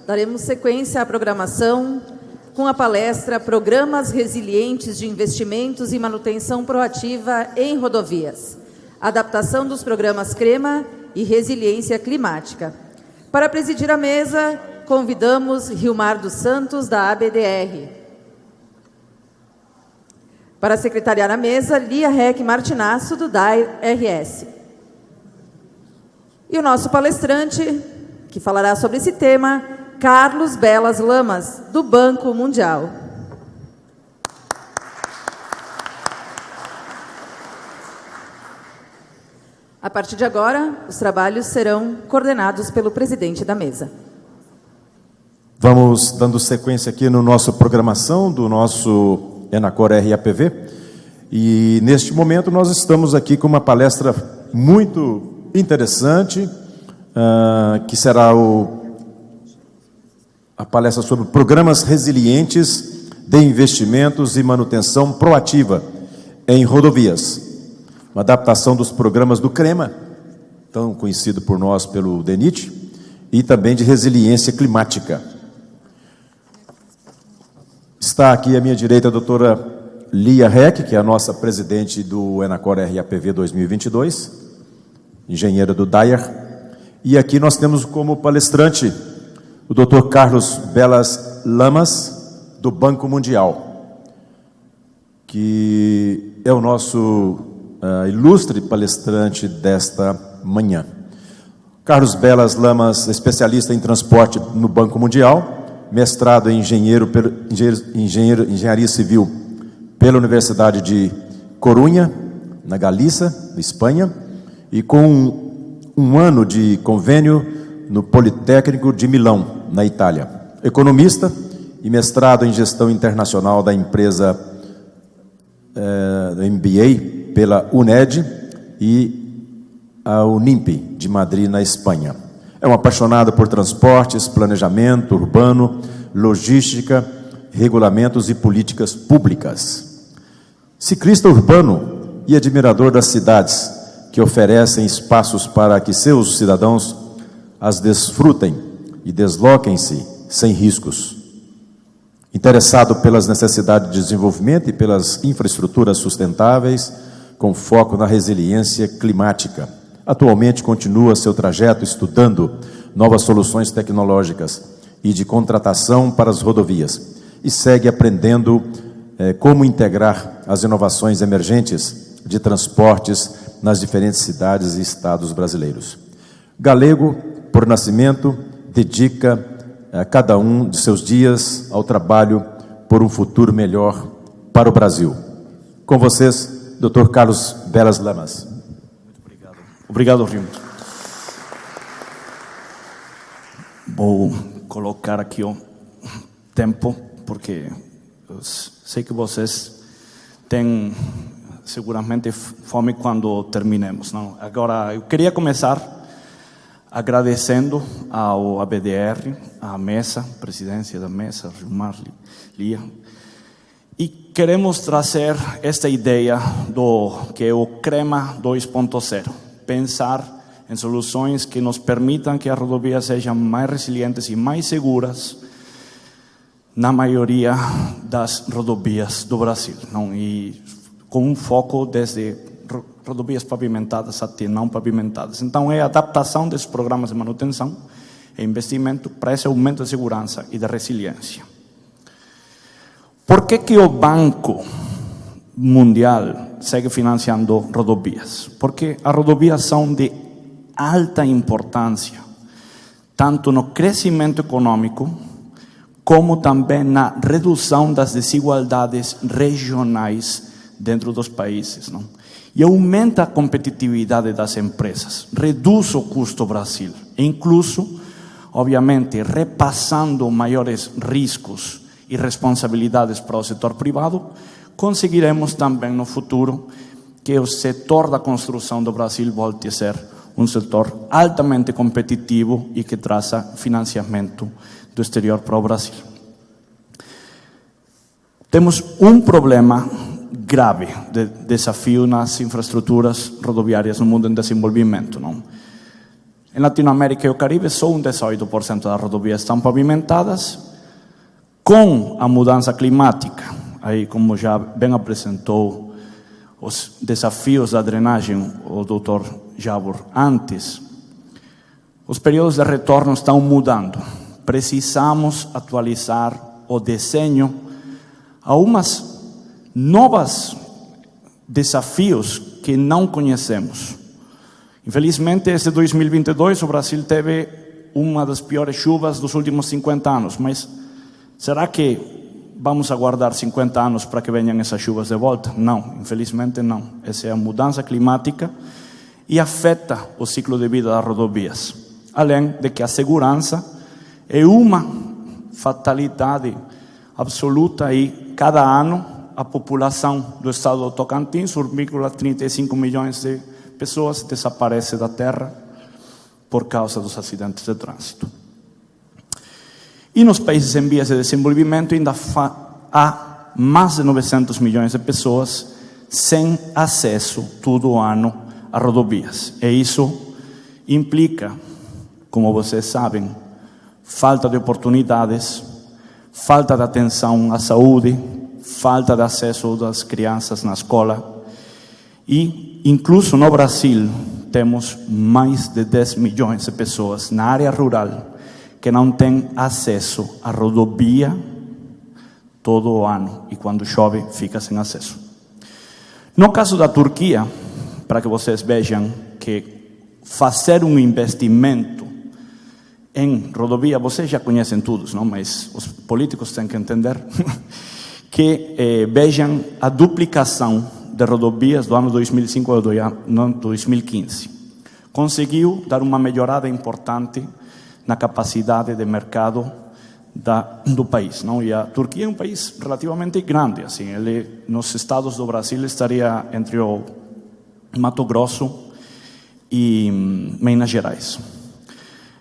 daremos sequência à programação com a palestra Programas Resilientes de Investimentos e Manutenção Proativa em Rodovias, adaptação dos programas CREMA e Resiliência Climática. Para presidir a mesa, convidamos Rilmar dos Santos, da ABDR. Para secretariar a mesa, Lia Rec Martinasso, do DAIR-RS. E o nosso palestrante, que falará sobre esse tema, Carlos Belas Lamas, do Banco Mundial. A partir de agora, os trabalhos serão coordenados pelo presidente da mesa. Vamos dando sequência aqui no nosso programação do nosso Enacor RAPV. E neste momento nós estamos aqui com uma palestra muito interessante, que será a palestra sobre programas resilientes de investimentos e manutenção proativa em rodovias. Uma adaptação dos programas do CREMA, tão conhecido por nós pelo DENIT, e também de resiliência climática. Está aqui à minha direita a doutora Lia Rec, que é a nossa presidente do Enacor RAPV 2022, engenheira do DAIR. E aqui nós temos como palestrante o doutor Carlos Belas Lamas, do Banco Mundial, que é o nosso ilustre palestrante desta manhã. Carlos Belas Lamas, especialista em transporte no Banco Mundial, mestrado em engenharia civil pela Universidade de Corunha, na Galícia, Espanha, e com um ano de convênio no Politécnico de Milão, na Itália. Economista e mestrado em gestão internacional da empresa MBA pela UNED e a Unimp de Madrid, na Espanha. É um apaixonado por transportes, planejamento urbano, logística, regulamentos e políticas públicas. Ciclista urbano e admirador das cidades que oferecem espaços para que seus cidadãos as desfrutem e desloquem-se sem riscos. Interessado pelas necessidades de desenvolvimento e pelas infraestruturas sustentáveis, com foco na resiliência climática. Atualmente continua seu trajeto estudando novas soluções tecnológicas e de contratação para as rodovias e segue aprendendo como integrar as inovações emergentes de transportes nas diferentes cidades e estados brasileiros. Galego, por nascimento, dedica cada um de seus dias ao trabalho por um futuro melhor para o Brasil. Com vocês, Dr. Carlos Belas Lamas. Muito obrigado. Obrigado, Rio. Vou colocar aqui o tempo, porque eu sei que vocês têm seguramente fome quando terminemos, não? Agora, eu queria começar agradecendo ao ABDR, à mesa, presidência da mesa, Rilmar, Lia, e queremos trazer esta ideia do que é o CREMA 2.0, pensar em soluções que nos permitam que as rodovias sejam mais resilientes e mais seguras na maioria das rodovias do Brasil, não? E com um foco desde rodovias pavimentadas até não pavimentadas. Então, é a adaptação desses programas de manutenção e investimento para esse aumento de segurança e de resiliência. Por que o Banco Mundial segue financiando rodovias? Porque as rodovias são de alta importância, tanto no crescimento econômico, como também na redução das desigualdades regionais dentro dos países, não? E aumenta a competitividade das empresas, reduz o custo Brasil, e incluso, obviamente, repassando maiores riscos e responsabilidades para o setor privado, conseguiremos também no futuro que o setor da construção do Brasil volte a ser um setor altamente competitivo e que traça financiamento do exterior para o Brasil. Temos um problema grave de desafio nas infraestruturas rodoviárias no mundo em desenvolvimento, não? Em Latinoamérica e o Caribe, só 18% das rodovias estão pavimentadas. Com a mudança climática, aí como já bem apresentou os desafios da drenagem, o Dr. Jabor antes, os períodos de retorno estão mudando. Precisamos atualizar o desenho a umas novos desafios que não conhecemos. Infelizmente, este 2022, o Brasil teve uma das piores chuvas dos últimos 50 anos, mas será que vamos aguardar 50 anos para que venham essas chuvas de volta? Não, infelizmente não. Essa é a mudança climática e afeta o ciclo de vida das rodovias. Além de que a segurança é uma fatalidade absoluta e cada ano a população do estado do Tocantins, 1,35 milhões de pessoas, desaparece da terra por causa dos acidentes de trânsito. E nos países em vias de desenvolvimento ainda há mais de 900 milhões de pessoas sem acesso todo o ano a rodovias. E isso implica, como vocês sabem, falta de oportunidades, falta de atenção à saúde, falta de acesso das crianças na escola. E, incluso no Brasil, temos mais de 10 milhões de pessoas na área rural que não têm acesso à rodovia todo o ano. E quando chove, fica sem acesso. No caso da Turquia, para que vocês vejam que fazer um investimento em rodovia, vocês já conhecem todos, não? Mas os políticos têm que entender que vejam a duplicação de rodovias do ano 2005 ao ano 2015. Conseguiu dar uma melhorada importante na capacidade de mercado do país, não? E a Turquia é um país relativamente grande, assim, ele nos estados do Brasil estaria entre o Mato Grosso e Minas Gerais.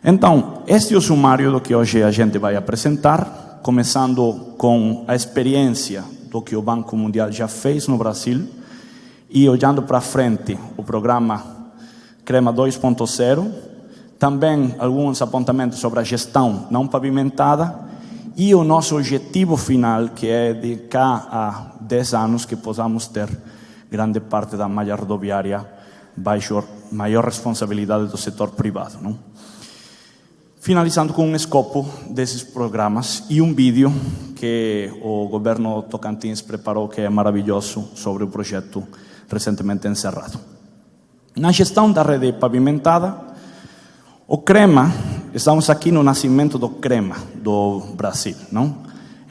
Então, este é o sumário do que hoje a gente vai apresentar, começando com a experiência do que o Banco Mundial já fez no Brasil e olhando para frente o programa CREMA 2.0, também alguns apontamentos sobre a gestão não pavimentada e o nosso objetivo final, que é de cá a 10 anos que possamos ter grande parte da malha rodoviária baixo maior responsabilidade do setor privado, não? Finalizando com um escopo desses programas e um vídeo que o governo Tocantins preparou, que é maravilhoso, sobre o projeto recentemente encerrado. Na gestão da rede pavimentada, o CREMA, estamos aqui no nascimento do CREMA do Brasil, não?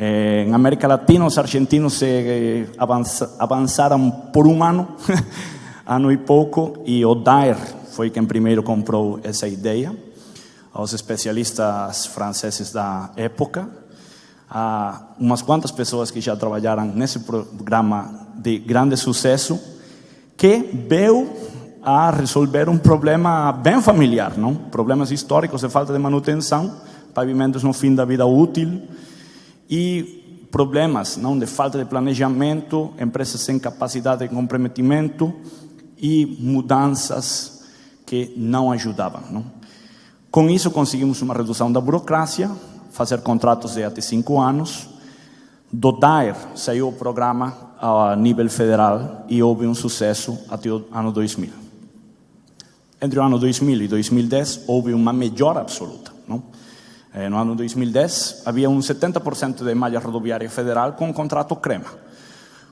Em América Latina, os argentinos avançaram por um ano, ano e pouco, e o DAER foi quem primeiro comprou essa ideia aos especialistas franceses da época. Há umas quantas pessoas que já trabalharam nesse programa de grande sucesso, que veio a resolver um problema bem familiar, não? Problemas históricos de falta de manutenção, pavimentos no fim da vida útil e problemas, não, de falta de planejamento, empresas sem capacidade de comprometimento e mudanças que não ajudavam, não? Com isso, conseguimos uma redução da burocracia, fazer contratos de até 5 anos. Do DAER saiu o programa a nível federal e houve um sucesso até o ano 2000. Entre o ano 2000 e 2010, houve uma melhora absoluta, não? No ano 2010, havia um 70% de malha rodoviária federal com contrato CREMA.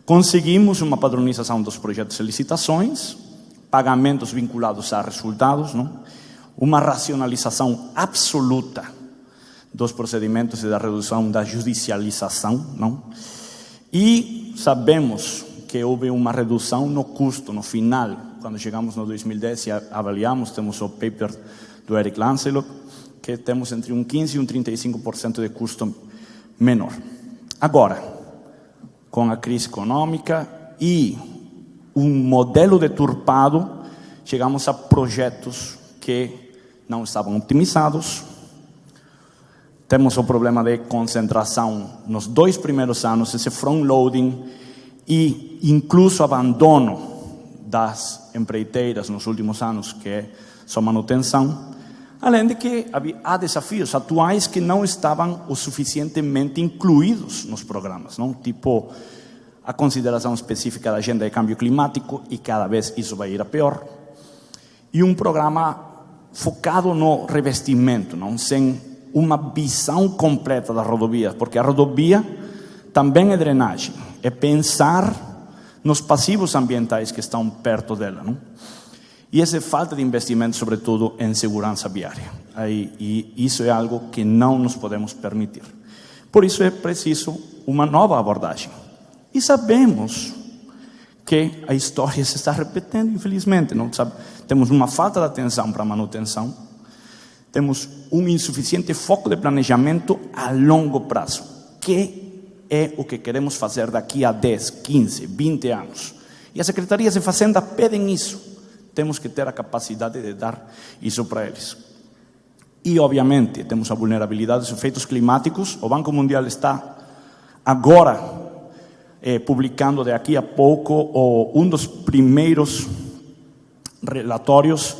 Conseguimos uma padronização dos projetos de licitações, pagamentos vinculados a resultados, não? Uma racionalização absoluta dos procedimentos e da redução da judicialização, não? E sabemos que houve uma redução no custo, no final, quando chegamos no 2010 e avaliamos, temos o paper do Eric Lancelot, que temos entre um 15% e um 35% de custo menor. Agora, com a crise econômica e um modelo deturpado, chegamos a projetos que não estavam optimizados. Temos o problema de concentração nos 2 primeiros anos, esse front-loading e incluso abandono das empreiteiras nos últimos anos, que é sua manutenção. Além de que há desafios atuais que não estavam o suficientemente incluídos nos programas, não? Tipo a consideração específica da agenda de câmbio climático, e cada vez isso vai ir a pior, e um programa focado no revestimento, não? Sem uma visão completa das rodovias, porque a rodovia também é drenagem, é pensar nos passivos ambientais que estão perto dela, não? E essa falta de investimento, sobretudo em segurança viária. E isso é algo que não nos podemos permitir. Por isso é preciso uma nova abordagem. E sabemos que a história se está repetindo, infelizmente. Não sabe? Temos uma falta de atenção para a manutenção, temos um insuficiente foco de planejamento a longo prazo, que é o que queremos fazer daqui a 10, 15, 20 anos. E as secretarias de Fazenda pedem isso. Temos que ter a capacidade de dar isso para eles. E, obviamente, temos a vulnerabilidade dos efeitos climáticos. O Banco Mundial está agora publicando daqui a pouco um dos primeiros relatórios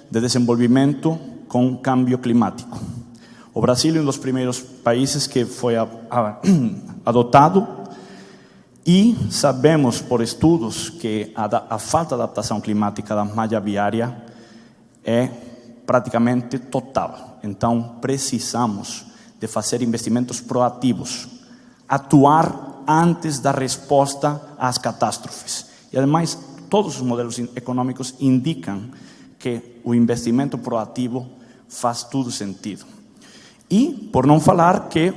de desenvolvimento com câmbio climático. O Brasil é um dos primeiros países que foi adotado, e sabemos por estudos que a falta de adaptação climática da malha viária é praticamente total. Então, precisamos de fazer investimentos proativos, atuar antes da resposta às catástrofes. E, ademais, todos os modelos econômicos indicam que o investimento proativo faz todo sentido. E, por não falar que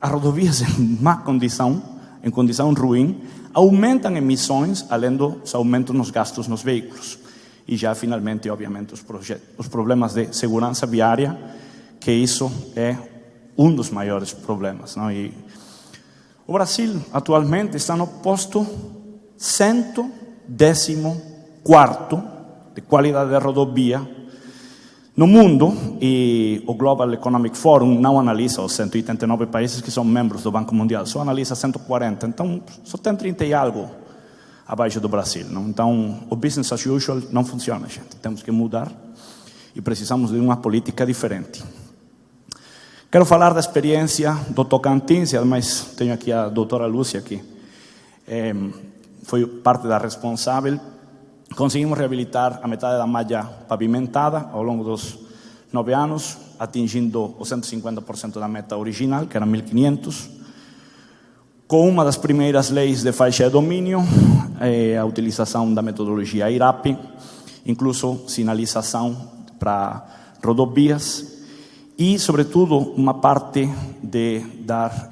as rodovias em má condição, em condição ruim, aumentam emissões, além dos aumentos nos gastos nos veículos. E já, finalmente, obviamente, os problemas de segurança viária, que isso é um dos maiores problemas, não? E o Brasil, atualmente, está no posto 114º de qualidade de rodovia no mundo, e o Global Economic Forum não analisa os 189 países que são membros do Banco Mundial, só analisa 140, então só tem 30 e algo abaixo do Brasil, não? Então o business as usual não funciona, gente. Temos que mudar e precisamos de uma política diferente. Quero falar da experiência do Tocantins, e ademais tenho aqui a doutora Lúcia, que foi parte da responsável. Conseguimos reabilitar a metade da malha pavimentada ao longo dos 9 anos, atingindo os 150% da meta original, que era 1.500, com uma das primeiras leis de faixa de domínio, a utilização da metodologia IRAP, incluso sinalização para rodovias e, sobretudo, uma parte de dar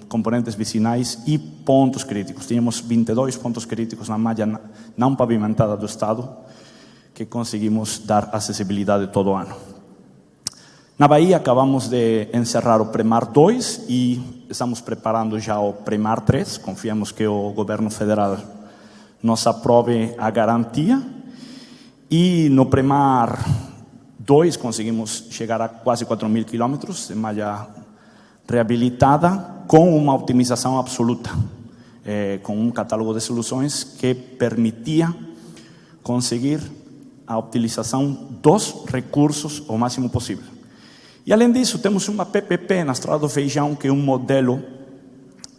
componentes vicinais e pontos críticos. Tínhamos 22 pontos críticos na malha não pavimentada do Estado, que conseguimos dar acessibilidade todo ano. Na Bahia, acabamos de encerrar o Premar 2 e estamos preparando já o Premar 3. Confiamos que o governo federal nos aprove a garantia. E no Premar 2 conseguimos chegar a quase 4.000 quilômetros de malha reabilitada, com uma otimização absoluta, com um catálogo de soluções que permitia conseguir a utilização dos recursos o máximo possível. E, além disso, temos uma PPP na Estrada do Feijão, que é um modelo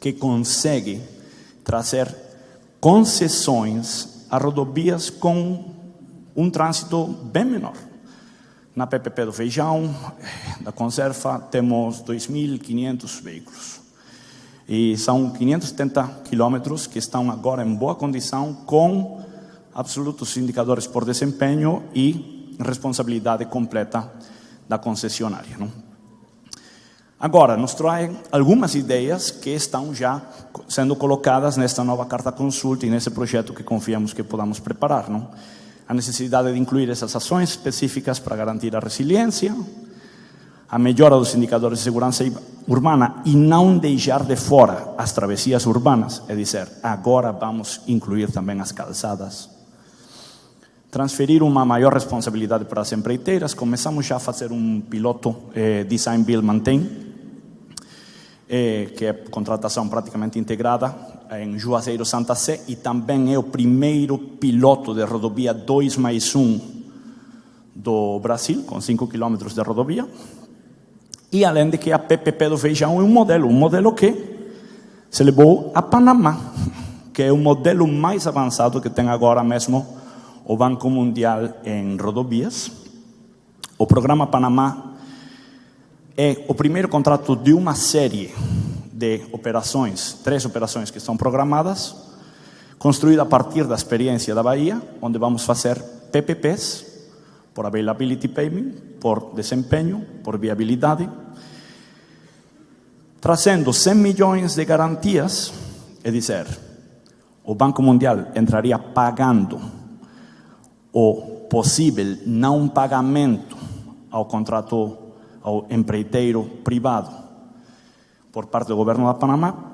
que consegue trazer concessões a rodovias com um trânsito bem menor. Na PPP do Feijão, da Conserva, temos 2.500 veículos. E são 570 quilômetros que estão agora em boa condição, com absolutos indicadores por desempenho e responsabilidade completa da concessionária, não? Agora, nos traem algumas ideias que estão já sendo colocadas nesta nova carta consulta e nesse projeto que confiamos que podamos preparar, não? A necessidade de incluir essas ações específicas para garantir a resiliência, a melhora dos indicadores de segurança urbana e não deixar de fora as travessias urbanas, é dizer, agora vamos incluir também as calçadas. Transferir uma maior responsabilidade para as empreiteiras. Começamos já a fazer um piloto Design Build Maintain, que é contratação praticamente integrada em Juazeiro Santa Sé, e também é o primeiro piloto de rodovia 2+1 do Brasil, com 5 quilômetros de rodovia. E além de que a PPP do Feijão é um modelo que se levou a Panamá, que é o modelo mais avançado que tem agora mesmo o Banco Mundial em rodovias. O programa Panamá é o primeiro contrato de uma série de operações, 3 operações que estão programadas, construída a partir da experiência da Bahia, onde vamos fazer PPPs, por availability payment, por desempenho, por viabilidade, trazendo 100 milhões de garantias, é dizer, o Banco Mundial entraria pagando o possível não pagamento ao contrato, ao empreiteiro privado por parte do governo da Panamá,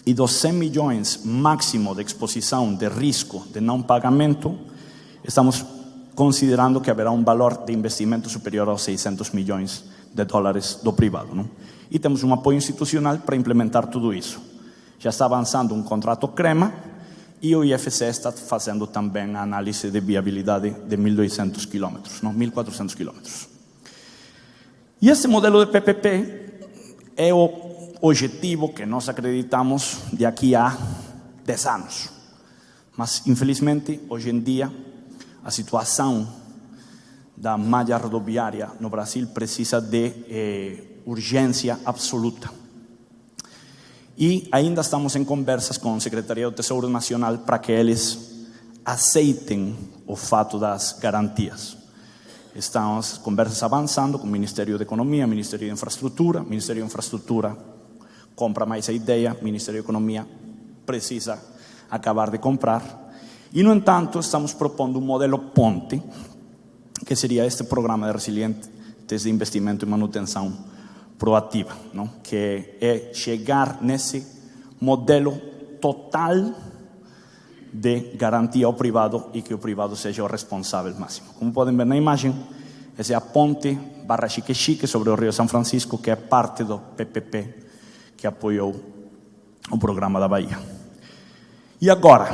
e dos 100 milhões máximo de exposição de risco de não pagamento, estamos considerando que haverá um valor de investimento superior aos 600 milhões de dólares do privado, não? E temos um apoio institucional para implementar tudo isso. Já está avançando um contrato CREMA e o IFC está fazendo também a análise de viabilidade de 1.200 quilômetros, não? 1.400 quilômetros. E esse modelo de PPP é o objetivo que nós acreditamos de aqui a 10 anos. Mas, infelizmente, hoje em dia, a situação da malha rodoviária no Brasil precisa de urgência absoluta. E ainda estamos em conversas com a Secretaria do Tesouro Nacional para que eles aceitem o fato das garantias. Estão as conversas avançando com o Ministério da Economia, Ministério da Infraestrutura. O Ministério da Infraestrutura compra mais a ideia, o Ministério da Economia precisa acabar de comprar. E, no entanto, estamos propondo um modelo ponte, que seria este programa de resilientes de investimento e manutenção proativa, não? Que é chegar nesse modelo total de garantia ao privado e que o privado seja o responsável máximo. Como podem ver na imagem, essa é a ponte Barra Xique-Xique sobre o Rio São Francisco, que é parte do PPP que apoiou o programa da Bahia. E agora,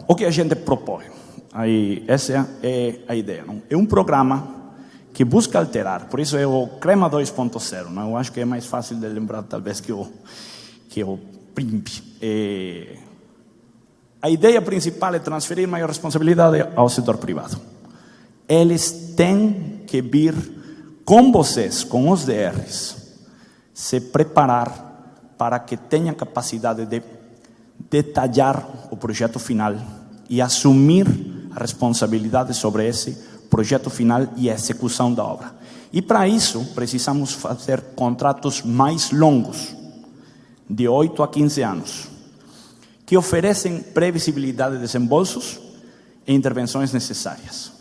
o que a gente propõe? Aí, essa é a ideia, não? É um programa que busca alterar, por isso é o CREMA 2.0, não? Eu acho que é mais fácil de lembrar, talvez, que o PRIMP. A ideia principal é transferir maior responsabilidade ao setor privado. Eles têm que vir com vocês, com os DRs, se preparar para que tenham capacidade de detalhar o projeto final e assumir a responsabilidade sobre esse projeto final e a execução da obra. E para isso precisamos fazer contratos mais longos, de 8 a 15 anos, que oferecem previsibilidade de desembolsos e intervenções necessárias.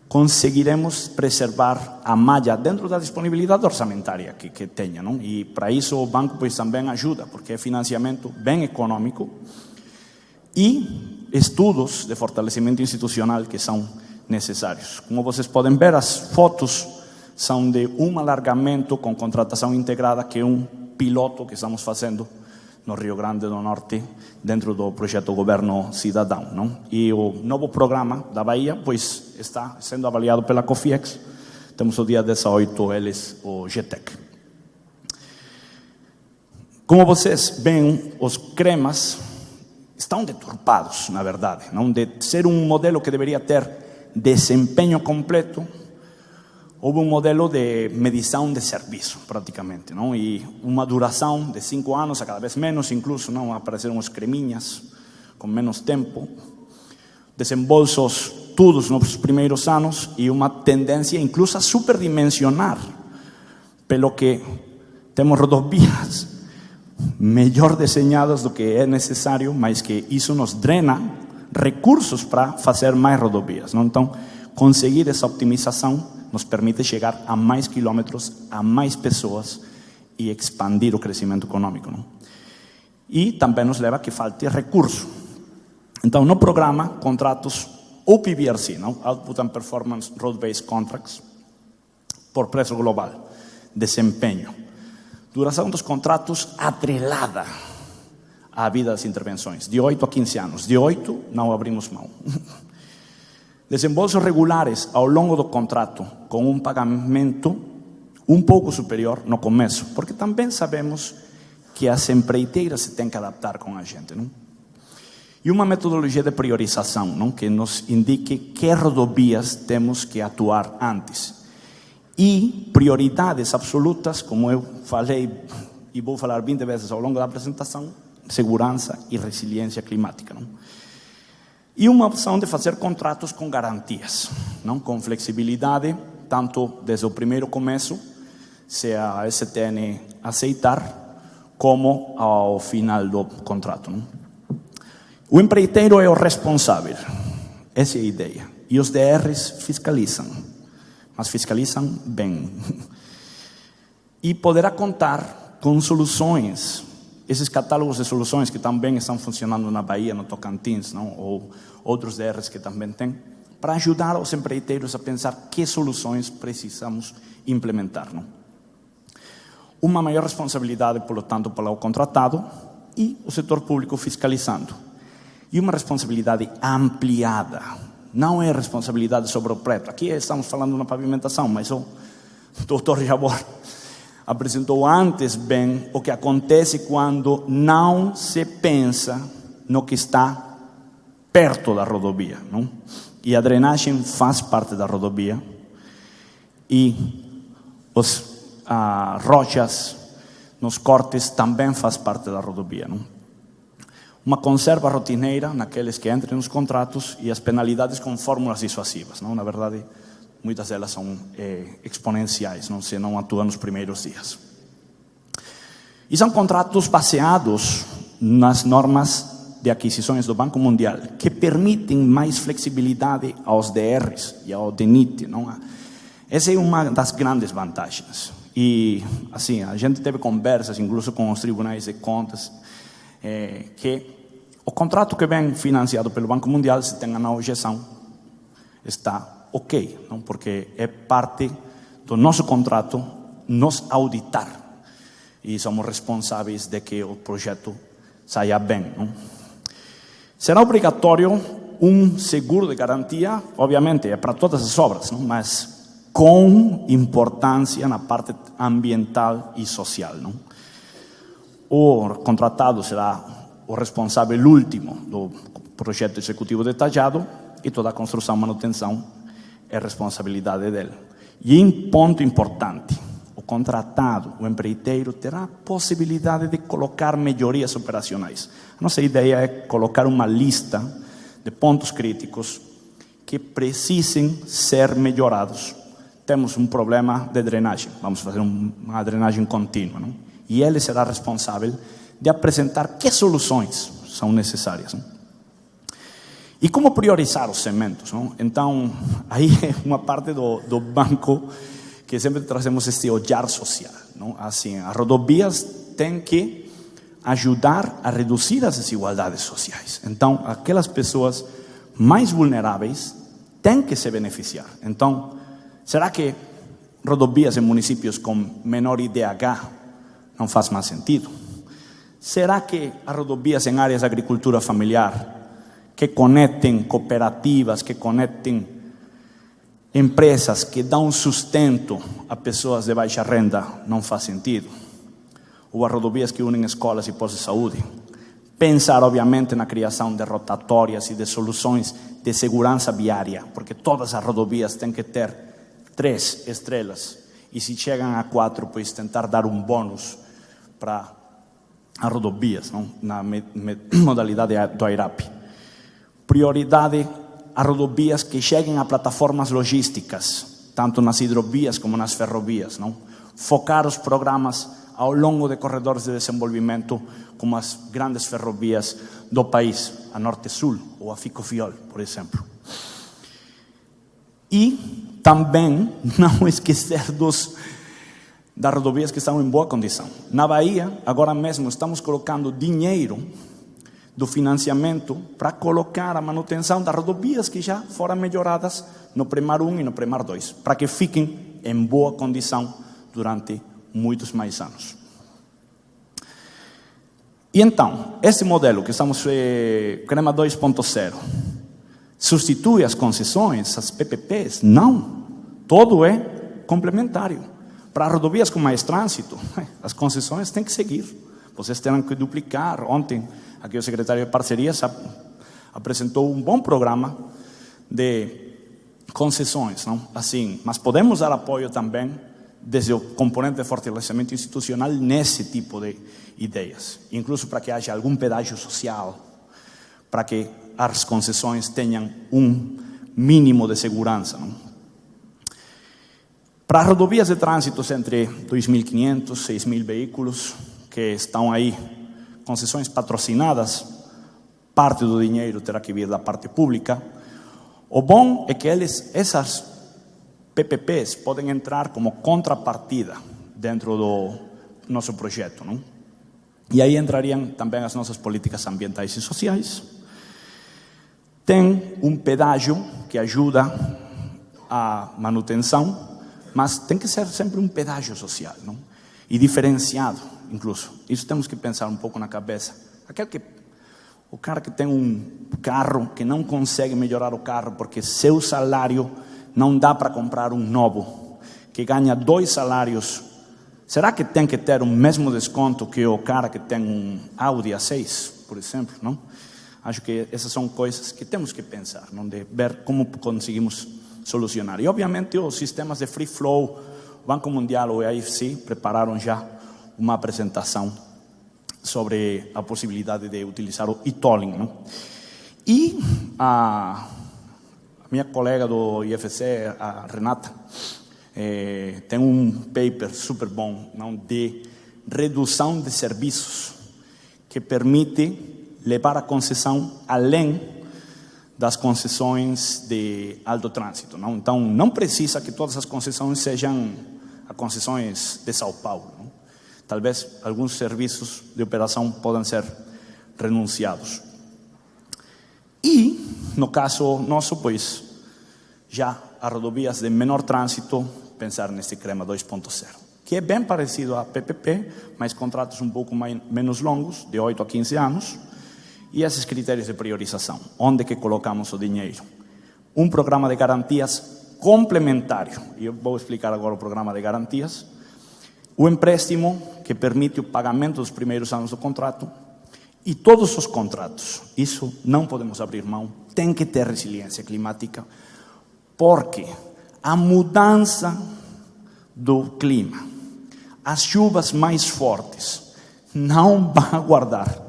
Conseguiremos preservar a malha dentro da disponibilidade orçamentária que tenha, não? E para isso o banco pois também ajuda, porque é financiamento bem econômico e estudos de fortalecimento institucional que são necessários. Como vocês podem ver, as fotos são de um alargamento com contratação integrada, que é um piloto que estamos fazendo no Rio Grande do Norte, dentro do projeto Governo Cidadão, não? E o novo programa da Bahia, pois, está sendo avaliado pela COFIEX. Temos o dia 18, eles, o GTEC. Como vocês veem, os CREMAs estão deturpados, na verdade, não? De ser um modelo que deveria ter desempenho completo, houve um modelo de medição de serviço, praticamente, não? E uma duração de 5 anos, a cada vez menos, incluso, não? Apareceram os creminhas com menos tempo, desembolsos todos nos primeiros anos e uma tendência incluso a superdimensionar, pelo que temos rodovias melhor desenhadas do que é necessário, mas que isso nos drena recursos para fazer mais rodovias, não? Então, conseguir essa optimização nos permite chegar a mais quilômetros, a mais pessoas e expandir o crescimento econômico, não? E também nos leva a que falte recurso. Então, no programa, contratos OPBRC, não? Output and Performance Road-Based Contracts, por preço global, desempenho. Duração dos contratos atrelada à vida das intervenções, de 8 a 15 anos. De 8, não abrimos mão. Desembolsos regulares ao longo do contrato, com um pagamento um pouco superior no começo, porque também sabemos que as empreiteiras se têm que adaptar com a gente, não? E uma metodologia de priorização, não? Que nos indique que rodovias temos que atuar antes. E prioridades absolutas, como eu falei e vou falar 20 vezes ao longo da apresentação, segurança e resiliência climática, não? E uma opção de fazer contratos com garantias, não? Com flexibilidade, tanto desde o primeiro começo, se a STN aceitar, como ao final do contrato, não? O empreiteiro é o responsável, essa é a ideia. E os DRs fiscalizam, mas fiscalizam bem. E poderá contar com soluções, esses catálogos de soluções que também estão funcionando na Bahia, no Tocantins, não? Ou outros DRs que também têm, para ajudar os empreiteiros a pensar que soluções precisamos implementar, não? Uma maior responsabilidade, portanto, para o contratado e o setor público fiscalizando. E uma responsabilidade ampliada. Não é responsabilidade sobre o prédio. Aqui estamos falando na pavimentação, mas o doutor Jabor apresentou antes bem o que acontece quando não se pensa no que está perto da rodovia, não? E a drenagem faz parte da rodovia. E os rochas nos cortes também faz parte da rodovia, não? Uma conserva rotineira naqueles que entrem nos contratos e as penalidades com fórmulas dissuasivas, não? Na verdade, muitas delas são exponenciais, não? Se não atuam nos primeiros dias. E são contratos baseados nas normas de aquisições do Banco Mundial, que permitem mais flexibilidade aos DRs e ao DENIT, não? Essa é uma das grandes vantagens. E, assim, a gente teve conversas, incluso com os tribunais de contas, que o contrato que vem financiado pelo Banco Mundial, se tem na objeção, está ok, não? Porque é parte do nosso contrato nos auditar e somos responsáveis de que o projeto saia bem, não? Será obrigatório um seguro de garantia, obviamente, é para todas as obras, não? Mas com importância na parte ambiental e social, não? O contratado será o responsável último do projeto executivo detalhado e toda a construção e manutenção é responsabilidade dele. E um ponto importante, o contratado, o empreiteiro, terá a possibilidade de colocar melhorias operacionais. A nossa ideia é colocar uma lista de pontos críticos que precisem ser melhorados. Temos um problema de drenagem, vamos fazer uma drenagem contínua, não? E ele será responsável de apresentar que soluções são necessárias, não? E como priorizar os cementos, não? Então, aí é uma parte do banco que sempre trazemos este olhar social, não? Assim, as rodovias têm que ajudar a reduzir as desigualdades sociais. Então, aquelas pessoas mais vulneráveis têm que se beneficiar. Então, será que rodovias em municípios com menor IDH não faz mais sentido? Será que as rodovias em áreas de agricultura familiar, que conectem cooperativas, que conectem empresas que dão sustento a pessoas de baixa renda, não faz sentido? Ou as rodovias que unem escolas e postos de saúde? Pensar, obviamente, na criação de rotatórias e de soluções de segurança viária, porque todas as rodovias têm que ter 3 estrelas. E se chegam a 4, pois tentar dar um bônus para as rodovias, não? Na modalidade do AIRAP. Prioridade a rodovias que cheguem a plataformas logísticas, tanto nas hidrovias como nas ferrovias, não? Focar os programas ao longo de corredores de desenvolvimento, como as grandes ferrovias do país, a Norte-Sul ou a Ficofiol, por exemplo. E também não esquecer das rodovias que estão em boa condição. Na Bahia, agora mesmo, estamos colocando dinheiro do financiamento para colocar a manutenção das rodovias que já foram melhoradas no Premar 1 e no Premar 2, para que fiquem em boa condição durante muitos mais anos. E então, esse modelo que estamos, CREMA 2.0, substitui as concessões, as PPPs. Não, todo é complementário. Para rodovias com mais trânsito, as concessões têm que seguir. Vocês terão que duplicar. Ontem, aqui o secretário de Parcerias apresentou um bom programa de concessões, não? Assim, mas podemos dar apoio também desde o componente de fortalecimento institucional nesse tipo de ideias, incluso para que haja algum pedágio social, para que as concessões tenham um mínimo de segurança, não? Para rodovias de trânsito entre 2.500 e 6.000 veículos que estão aí, concessões patrocinadas, parte do dinheiro terá que vir da parte pública. O bom é que essas PPPs podem entrar como contrapartida dentro do nosso projeto, não? E aí entrariam também as nossas políticas ambientais e sociais. Tem um pedágio que ajuda a manutenção, mas tem que ser sempre um pedágio social, não? E diferenciado, incluso. Isso temos que pensar um pouco na cabeça. O cara que tem um carro que não consegue melhorar o carro porque seu salário não dá para comprar um novo, que ganha 2 salários, será que tem que ter o mesmo desconto que o cara que tem um Audi A6, por exemplo, não? Acho que essas são coisas que temos que pensar, não? De ver como conseguimos solucionar. E, obviamente, os sistemas de free flow, o Banco Mundial, o IFC, prepararam já uma apresentação sobre a possibilidade de utilizar o e-tolling, não? E a minha colega do IFC, a Renata, tem um paper super bom, não? De redução de serviços, que permite levar a concessão além das concessões de alto trânsito, não? Então, não precisa que todas as concessões sejam as concessões de São Paulo, não? Talvez alguns serviços de operação possam ser renunciados. E, no caso nosso, pois, já as rodovias de menor trânsito, pensar neste CREMA 2.0, que é bem parecido à PPP, mas contratos um pouco menos longos, de 8 a 15 anos, e esses critérios de priorização, onde que colocamos o dinheiro. Um programa de garantias complementário, e eu vou explicar agora o programa de garantias. O empréstimo que permite o pagamento dos primeiros anos do contrato e todos os contratos. Isso não podemos abrir mão, tem que ter resiliência climática, porque a mudança do clima, as chuvas mais fortes, não vão aguardar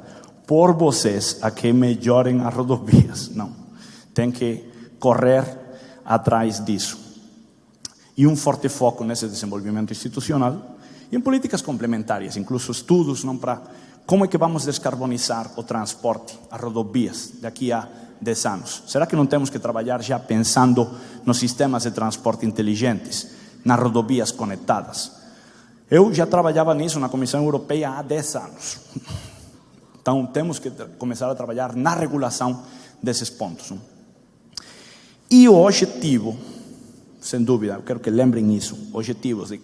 por vocês a que melhorem as rodovias, não. Tem que correr atrás disso. E um forte foco nesse desenvolvimento institucional e em políticas complementares, incluso estudos, não, para como é que vamos descarbonizar o transporte, as rodovias, daqui a 10 anos. Será que não temos que trabalhar já pensando nos sistemas de transporte inteligentes, nas rodovias conectadas? Eu já trabalhava nisso na Comissão Europeia há 10 anos. Então, temos que começar a trabalhar na regulação desses pontos, não? E o objetivo, sem dúvida, eu quero que lembrem isso, objetivos de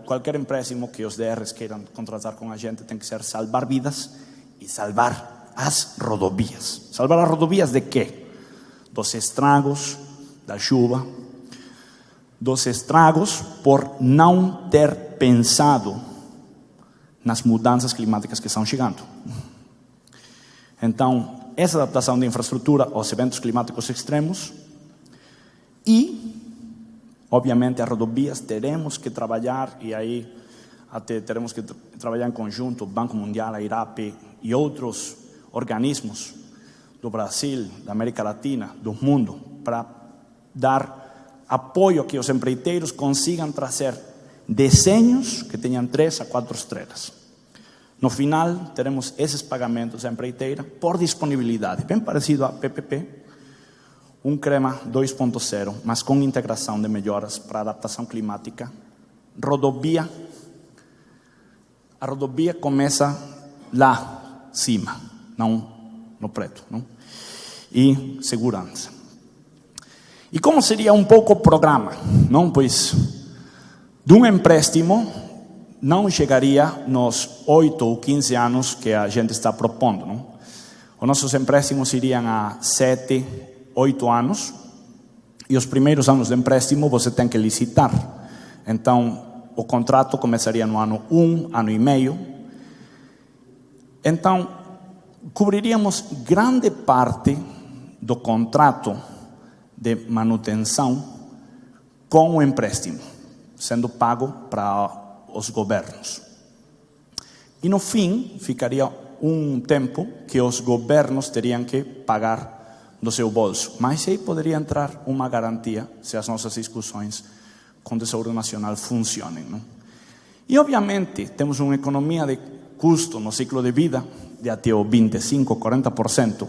qualquer empréstimo que os DRs queiram contratar com a gente tem que ser salvar vidas e salvar as rodovias. Salvar as rodovias de quê? Dos estragos da chuva, dos estragos por não ter pensado nas mudanças climáticas que estão chegando. Então, essa adaptação de infraestrutura aos eventos climáticos extremos e, obviamente, as rodovias teremos que trabalhar, e aí até teremos que trabalhar em conjunto, o Banco Mundial, a IRAP e outros organismos do Brasil, da América Latina, do mundo, para dar apoio a que os empreiteiros consigam trazer desenhos que tenham 3 a 4 estrelas. No final, teremos esses pagamentos à empreiteira por disponibilidade, bem parecido à PPP, um CREMA 2.0, mas com integração de melhoras para adaptação climática. Rodovia, a rodovia começa lá cima, não no preto, não? E segurança. E como seria um pouco o programa? Não, pois, de um empréstimo não chegaria nos 8 ou 15 anos que a gente está propondo, não? Os nossos empréstimos iriam a 7, 8 anos, e os primeiros anos de empréstimo você tem que licitar. Então, o contrato começaria no ano 1, ano e meio. Então, cobriríamos grande parte do contrato de manutenção com o empréstimo, sendo pago para os governos. E no fim, ficaria um tempo que os governos teriam que pagar do seu bolso. Mas aí poderia entrar uma garantia se as nossas discussões com o Tesouro Nacional funcionem, não? E, obviamente, temos uma economia de custo no ciclo de vida de até o 25%, 40%,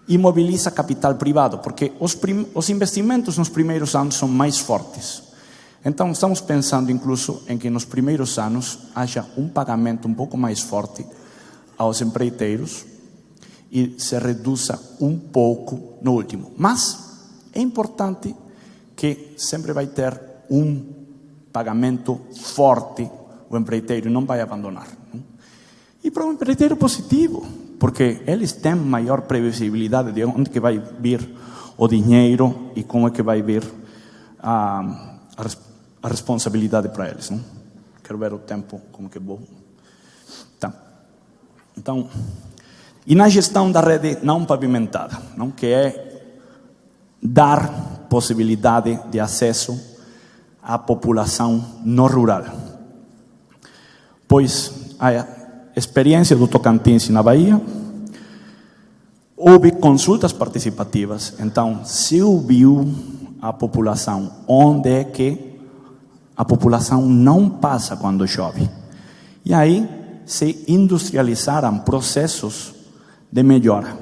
e mobiliza capital privado, porque os investimentos nos primeiros anos são mais fortes. Então, estamos pensando incluso em que nos primeiros anos haja um pagamento um pouco mais forte aos empreiteiros e se reduza um pouco no último. Mas é importante que sempre vai ter um pagamento forte, o empreiteiro não vai abandonar, não? E para o empreiteiro positivo, porque eles têm maior previsibilidade de onde que vai vir o dinheiro e como é que vai vir a responsabilidade para eles, não? Quero ver o tempo, como que vou. Tá. Então, e na gestão da rede não pavimentada, não? Que é dar possibilidade de acesso à população no rural. Pois a experiência do Tocantins e na Bahia, houve consultas participativas, então se ouviu a população onde é que a população não passa quando chove. E aí se industrializaram processos de melhora,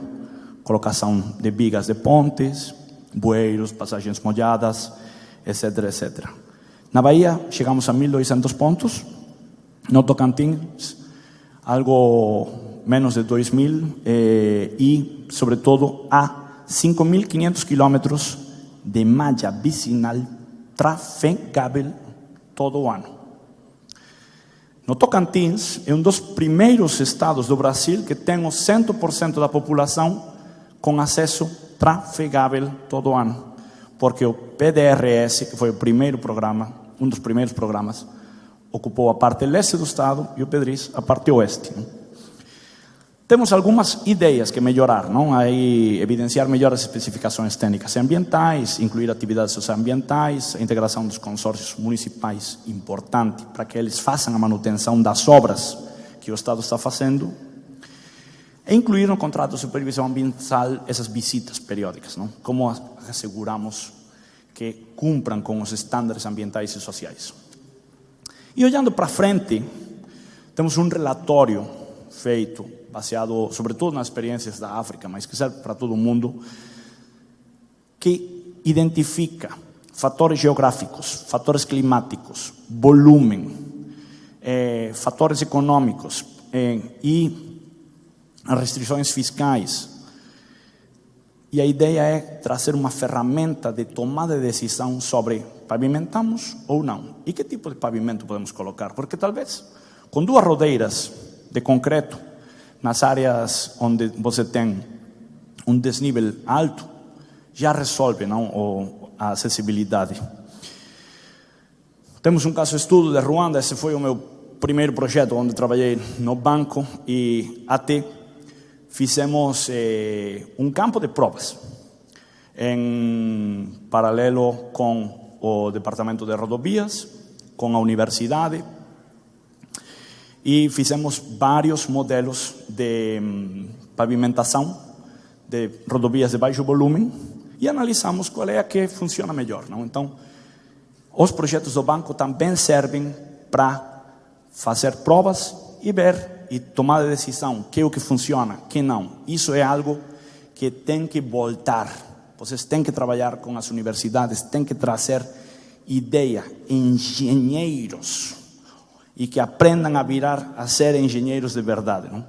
colocação de vigas de pontes, bueiros, passagens molhadas, etc, etc. Na Bahia chegamos a 1.200 pontos, no Tocantins algo menos de 2.000 e, sobretudo, há 5.500 quilômetros de malha vicinal trafegável todo o ano. No Tocantins, é um dos primeiros estados do Brasil que tem o 100% da população com acesso trafegável todo o ano, porque o PDRS, que foi o primeiro programa, um dos primeiros programas, ocupou a parte leste do estado e o PEDRIS a parte oeste, não? Temos algumas ideias que melhorar, não? Aí, evidenciar melhor as especificações técnicas e ambientais, incluir atividades socioambientais, a integração dos consórcios municipais, importante para que eles façam a manutenção das obras que o Estado está fazendo, e incluir no contrato de supervisão ambiental essas visitas periódicas, não? Como asseguramos que cumpram com os estándares ambientais e sociais. E olhando para frente, temos um relatório feito, baseado sobretudo nas experiências da África, mas que serve para todo o mundo, que identifica fatores geográficos, fatores climáticos, volume, fatores econômicos e as restrições fiscais. E a ideia é trazer uma ferramenta de tomada de decisão sobre pavimentamos ou não. E que tipo de pavimento podemos colocar? Porque talvez com 2 rodeiras de concreto nas áreas onde você tem um desnível alto, já resolve, não, a acessibilidade. Temos um caso estudo de Ruanda, esse foi o meu primeiro projeto onde trabalhei no banco e até fizemos um campo de provas em paralelo com o Departamento de Rodovias, com a universidade, e fizemos vários modelos de pavimentação de rodovias de baixo volume e analisamos qual é a que funciona melhor, não? Então, os projetos do banco também servem para fazer provas e ver e tomar a decisão que é o que funciona, que não. Isso é algo que tem que voltar. Vocês têm que trabalhar com as universidades, têm que trazer ideia, engenheiros, e que aprendam a virar a ser engenheiros de verdade, não?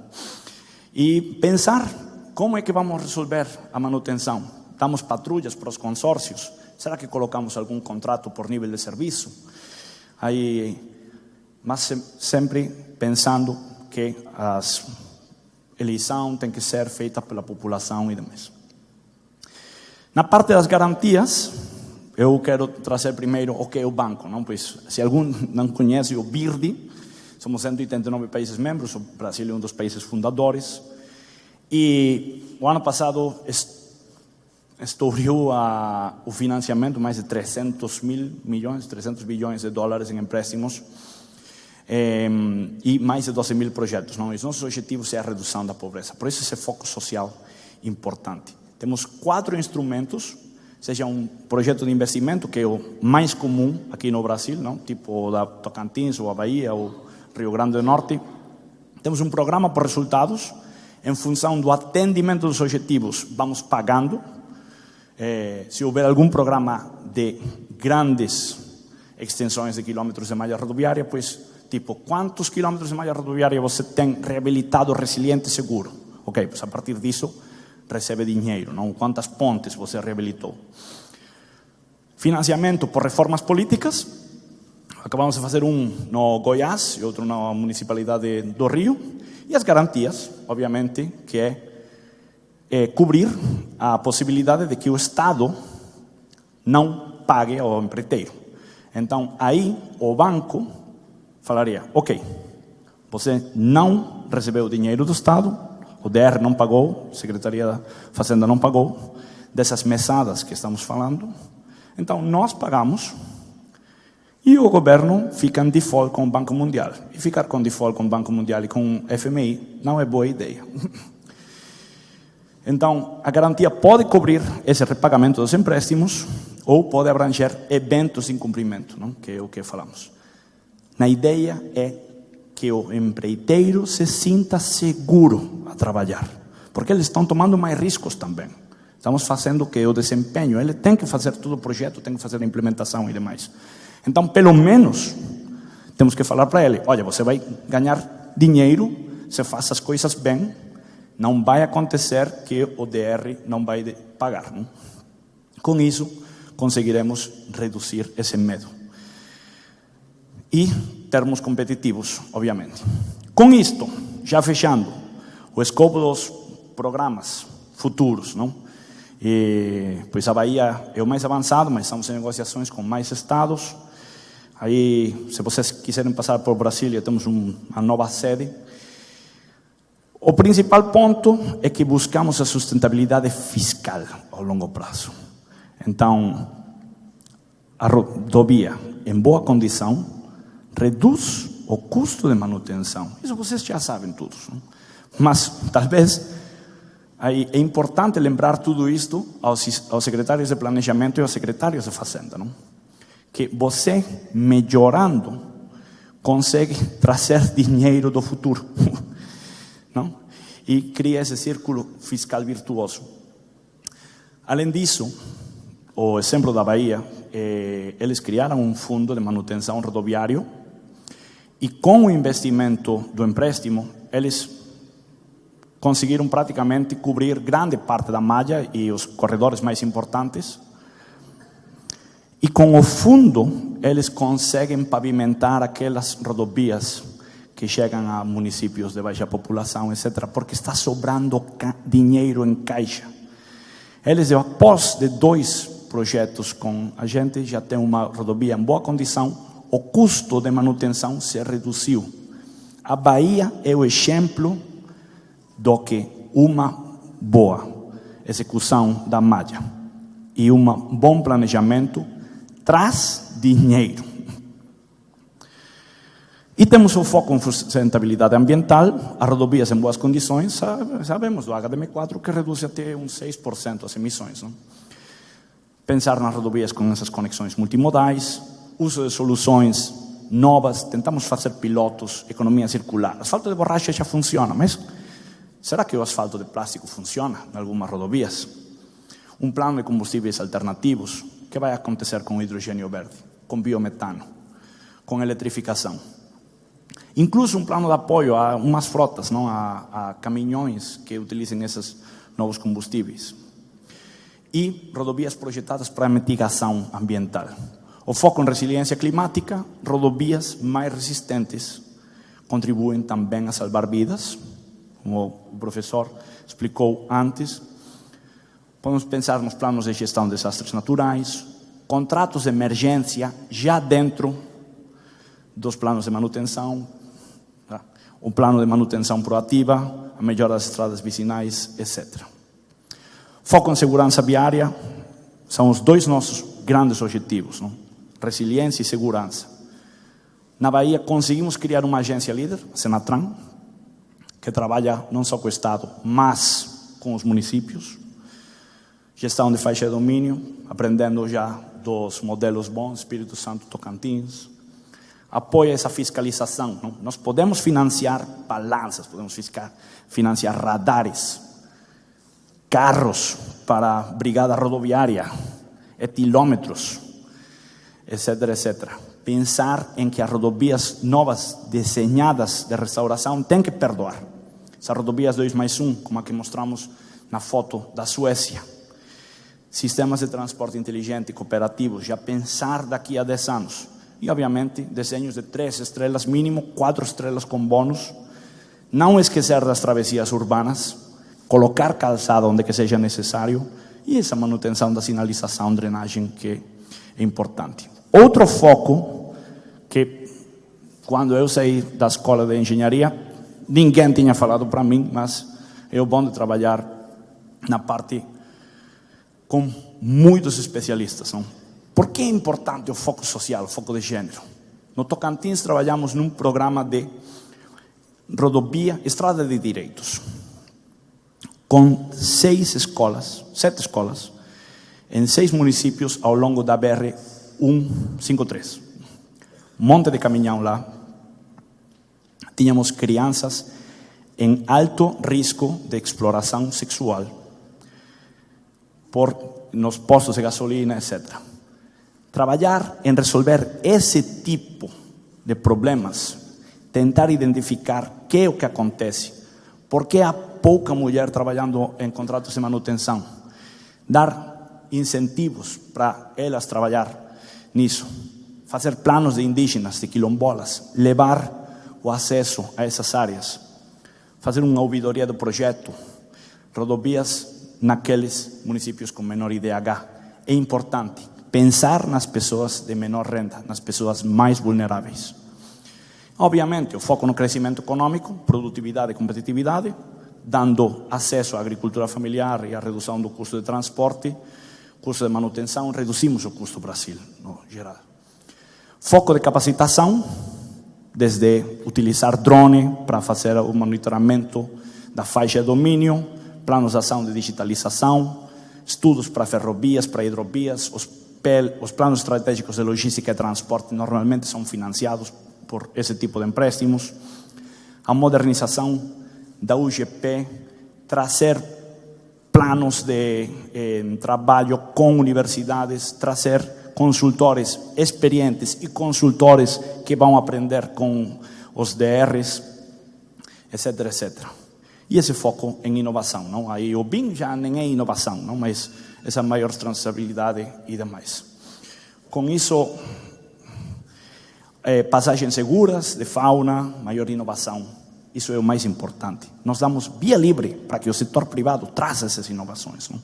E pensar como é que vamos resolver a manutenção. Damos patrulhas para os consórcios? Será que colocamos algum contrato por nível de serviço? Aí, mas sempre pensando que a eleição tem que ser feita pela população e demais. Na parte das garantias, eu quero trazer primeiro o que é o banco. Não? Pois, se algum não conhece o BIRD, somos 189 países membros, o Brasil é um dos países fundadores. E o ano passado estourou o financiamento, mais de 300 bilhões de dólares em empréstimos e mais de 12 mil projetos. Não? Os nossos objetivos é a redução da pobreza. Por isso esse foco social importante. Temos 4 instrumentos, seja um projeto de investimento, que é o mais comum aqui no Brasil, não? Tipo da Tocantins, ou a Bahia, ou Rio Grande do Norte. Temos um programa por resultados, em função do atendimento dos objetivos, vamos pagando. Se houver algum programa de grandes extensões de quilômetros de malha rodoviária, pois, tipo, quantos quilômetros de malha rodoviária você tem reabilitado, resiliente e seguro? Ok, pois a partir disso, recebe dinheiro, não? Quantas pontes você reabilitou? Financiamento por reformas políticas. Acabamos de fazer um no Goiás e outro na Municipalidade do Rio. E as garantias, obviamente, que é cobrir a possibilidade de que o Estado não pague ao empreiteiro. Então, aí o banco falaria, ok, você não recebeu o dinheiro do Estado, o DR não pagou, a Secretaria da Fazenda não pagou, dessas mesadas que estamos falando, então nós pagamos e o governo fica em default com o Banco Mundial. E ficar com default com o Banco Mundial e com o FMI não é boa ideia. Então, a garantia pode cobrir esse repagamento dos empréstimos ou pode abranger eventos de incumprimento, não? Que é o que falamos. Na ideia é que o empreiteiro se sinta seguro a trabalhar, porque eles estão tomando mais riscos também. Estamos fazendo que o desempenho, ele tem que fazer todo o projeto, tem que fazer a implementação e demais. Então, pelo menos, temos que falar para ele, olha, você vai ganhar dinheiro, você faz as coisas bem, não vai acontecer que o DR não vai pagar. Não? Com isso, conseguiremos reduzir esse medo. E termos competitivos, obviamente. Com isto, já fechando, o escopo dos programas futuros, não? E, pois a Bahia é o mais avançado, mas estamos em negociações com mais estados. Aí, se vocês quiserem passar por Brasília, temos uma nova sede. O principal ponto é que buscamos a sustentabilidade fiscal ao longo prazo. Então, a rodovia em boa condição reduz o custo de manutenção. Isso vocês já sabem todos. Não? Mas, talvez, aí é importante lembrar tudo isto aos secretários de planejamento e aos secretários de fazenda. Não? Que você, melhorando, consegue trazer dinheiro do futuro. Não? E cria esse círculo fiscal virtuoso. Além disso, o exemplo da Bahia, eles criaram um fundo de manutenção rodoviário e com o investimento do empréstimo, eles conseguiram praticamente cobrir grande parte da malha e os corredores mais importantes. E com o fundo, eles conseguem pavimentar aquelas rodovias que chegam a municípios de baixa população, etc., porque está sobrando dinheiro em caixa. Eles, após de 2 projetos com a gente, já tem uma rodovia em boa condição, o custo de manutenção se reduziu. A Bahia é o exemplo do que uma boa execução da malha e um bom planejamento traz dinheiro. E temos o foco em sustentabilidade ambiental, as rodovias em boas condições, sabemos do HDM4 que reduz até uns 6% as emissões. Não? Pensar nas rodovias com essas conexões multimodais, uso de soluções novas, tentamos fazer pilotos, economia circular. Asfalto de borracha já funciona, mas será que o asfalto de plástico funciona em algumas rodovias? Um plano de combustíveis alternativos, o que vai acontecer com o hidrogênio verde, com biometano, com eletrificação? Incluso um plano de apoio a umas frotas, não? A caminhões que utilizem esses novos combustíveis. E rodovias projetadas para mitigação ambiental. O foco em resiliência climática, rodovias mais resistentes contribuem também a salvar vidas, como o professor explicou antes. Podemos pensar nos planos de gestão de desastres naturais, contratos de emergência já dentro dos planos de manutenção, o plano de manutenção proativa, a melhora das estradas vicinais, etc. Foco em segurança viária são os dois nossos grandes objetivos, não? Resiliência e segurança. Na Bahia conseguimos criar uma agência líder, a Senatran, que trabalha não só com o Estado, mas com os municípios. Gestão de faixa de domínio, aprendendo já dos modelos bons, Espírito Santo, Tocantins. Apoia essa fiscalização. Não? Nós podemos financiar balanças, podemos financiar radares, carros para a brigada rodoviária, etilômetros, etc, etc. Pensar em que as rodovias novas, desenhadas de restauração, têm que perdoar. Essas rodovias 2+1, como a que mostramos na foto da Suécia. Sistemas de transporte inteligente e cooperativos, já pensar daqui a 10 anos. E, obviamente, desenhos de 3 estrelas, mínimo 4 estrelas com bônus. Não esquecer das travessias urbanas, colocar calçada onde que seja necessário e essa manutenção da sinalização, drenagem, que é importante. Outro foco que, quando eu saí da escola de engenharia, ninguém tinha falado para mim, mas é o bom de trabalhar na parte com muitos especialistas. Não? Por que é importante o foco social, o foco de gênero? No Tocantins trabalhamos num programa de rodovia, estrada de direitos, com 7 escolas, em 6 municípios ao longo da BR-153. Monte de caminhão lá. Tínhamos crianças em alto risco de exploração sexual nos postos de gasolina, etc. Trabalhar em resolver esse tipo de problemas, tentar identificar o que é o que acontece, por que há pouca mulher trabalhando em contratos de manutenção, dar incentivos para elas trabalhar nisso, fazer planos de indígenas, de quilombolas, levar o acesso a essas áreas, fazer uma ouvidoria do projeto, rodovias naqueles municípios com menor IDH. É importante pensar nas pessoas de menor renda, nas pessoas mais vulneráveis. Obviamente, o foco no crescimento econômico, produtividade e competitividade, dando acesso à agricultura familiar e à redução do custo de transporte, custo de manutenção, reduzimos o custo do Brasil, no geral. Foco de capacitação, desde utilizar drone para fazer o monitoramento da faixa de domínio, planos de ação de digitalização, estudos para ferrovias, para hidrovias, os planos estratégicos de logística e transporte normalmente são financiados por esse tipo de empréstimos, a modernização da UGP, trazer planos de trabalho com universidades, trazer consultores experientes e consultores que vão aprender com os DRs, etc, etc. E esse foco em inovação, não? Aí o BIM já nem é inovação, não? Mas essa maior transversabilidade e demais. Com isso, passagens seguras de fauna, maior inovação, isso é o mais importante. Nós damos via livre para que o setor privado traga essas inovações, não?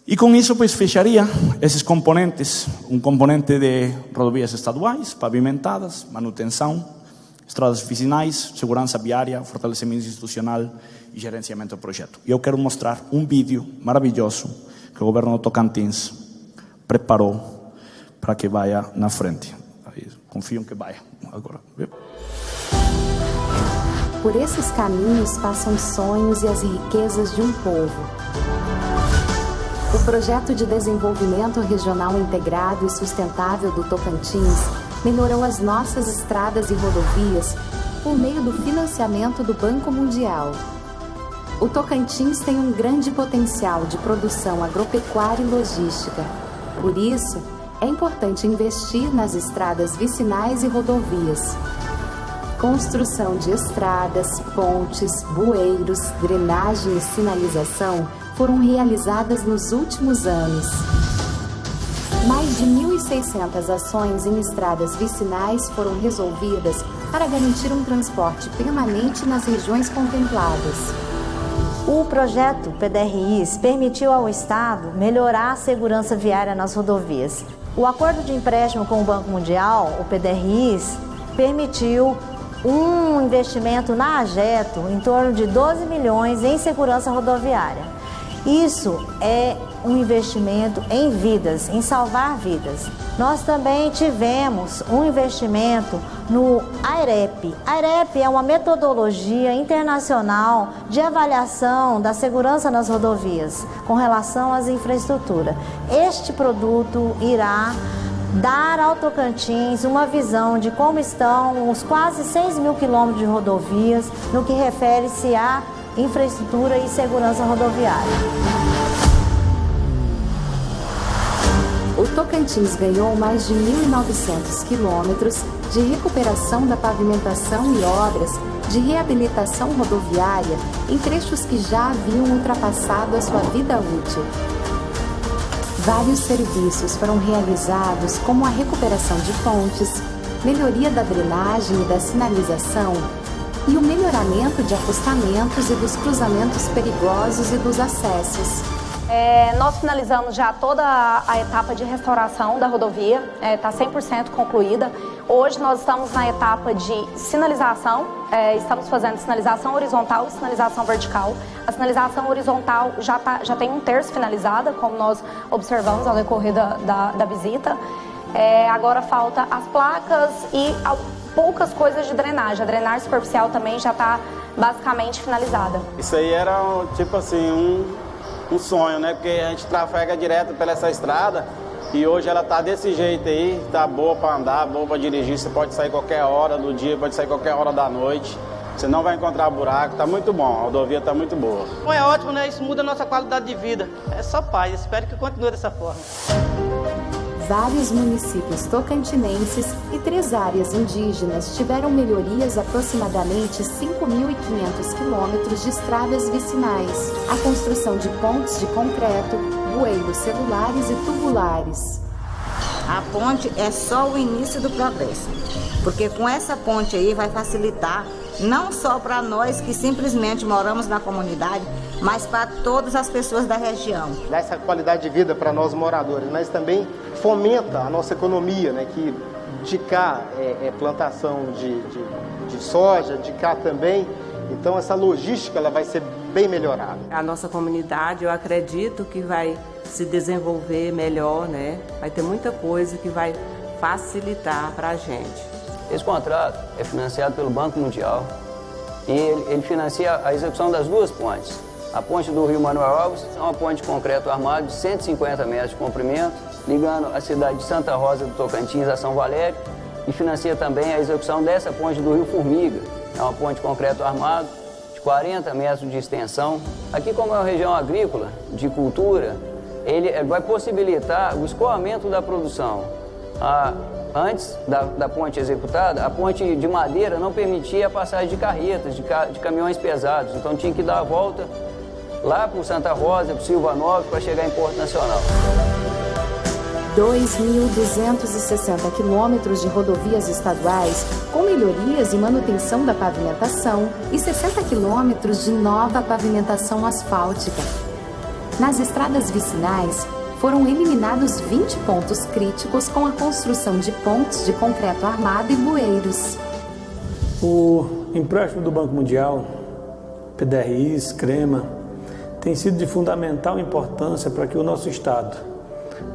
E com isso, pois, fecharia esses componentes, um componente de rodovias estaduais, pavimentadas, manutenção, estradas vicinais, segurança viária, fortalecimento institucional e gerenciamento do projeto. E eu quero mostrar um vídeo maravilhoso que o governo do Tocantins preparou para que vá na frente. Confio que vai agora. Viu? Por esses caminhos passam sonhos e as riquezas de um povo. O Projeto de Desenvolvimento Regional Integrado e Sustentável do Tocantins melhorou as nossas estradas e rodovias por meio do financiamento do Banco Mundial. O Tocantins tem um grande potencial de produção agropecuária e logística. Por isso, é importante investir nas estradas vicinais e rodovias. Construção de estradas, pontes, bueiros, drenagem e sinalização foram realizadas nos últimos anos. Mais de 1.600 ações em estradas vicinais foram resolvidas para garantir um transporte permanente nas regiões contempladas. O projeto PDRIs permitiu ao Estado melhorar a segurança viária nas rodovias. O acordo de empréstimo com o Banco Mundial, o PDRIs, permitiu um investimento na AGETO em torno de 12 milhões em segurança rodoviária. Isso é um investimento em vidas, em salvar vidas. Nós também tivemos um investimento no AIREP. AIREP é uma metodologia internacional de avaliação da segurança nas rodovias com relação às infraestruturas. Este produto irá dar ao Tocantins uma visão de como estão os quase 6 mil quilômetros de rodovias no que refere-se à infraestrutura e segurança rodoviária. O Tocantins ganhou mais de 1.900 quilômetros de recuperação da pavimentação e obras de reabilitação rodoviária em trechos que já haviam ultrapassado a sua vida útil. Vários serviços foram realizados, como a recuperação de pontes, melhoria da drenagem e da sinalização e o melhoramento de acostamentos e dos cruzamentos perigosos e dos acessos. Nós finalizamos já toda a etapa de restauração da rodovia, está 100% concluída. Hoje nós estamos na etapa de sinalização, estamos fazendo sinalização horizontal e sinalização vertical. A sinalização horizontal já tem 1/3 finalizada, como nós observamos ao decorrer da visita. Agora falta as placas e poucas coisas de drenagem. A drenagem superficial também já está basicamente finalizada. Isso aí era tipo assim um sonho, né? Porque a gente trafega direto pela essa estrada e hoje ela tá desse jeito aí, tá boa para andar, boa para dirigir. Você pode sair qualquer hora do dia, pode sair qualquer hora da noite. Você não vai encontrar buraco, tá muito bom, a rodovia tá muito boa. É ótimo, né? Isso muda a nossa qualidade de vida. É só paz, espero que continue dessa forma. Vários municípios tocantinenses e 3 áreas indígenas tiveram melhorias aproximadamente 5.500 quilômetros de estradas vicinais, a construção de pontes de concreto, bueiros celulares e tubulares. A ponte é só o início do progresso, porque com essa ponte aí vai facilitar não só para nós que simplesmente moramos na comunidade, mas para todas as pessoas da região. Dá essa qualidade de vida para nós moradores, mas também fomenta a nossa economia, né? Que de cá é plantação de soja, de cá também. Então essa logística ela vai ser bem melhorada. A nossa comunidade, eu acredito que vai se desenvolver melhor, né? Vai ter muita coisa que vai facilitar para a gente. Esse contrato é financiado pelo Banco Mundial e ele financia a execução das 2 pontes. A ponte do Rio Manuel Alves é uma ponte de concreto armado de 150 metros de comprimento, ligando a cidade de Santa Rosa do Tocantins a São Valério, e financia também a execução dessa ponte do Rio Formiga. É uma ponte de concreto armado de 40 metros de extensão. Aqui, como é uma região agrícola, de cultura, ele vai possibilitar o escoamento da produção. Antes da ponte executada, a ponte de madeira não permitia a passagem de carretas, de caminhões pesados. Então tinha que dar a volta lá para o Santa Rosa, para o Silva Nova, para chegar em Porto Nacional. 2.260 quilômetros de rodovias estaduais com melhorias e manutenção da pavimentação e 60 quilômetros de nova pavimentação asfáltica. Nas estradas vicinais, foram eliminados 20 pontos críticos com a construção de pontes de concreto armado e bueiros. O empréstimo do Banco Mundial, PDRIs, CREMA, tem sido de fundamental importância para que o nosso Estado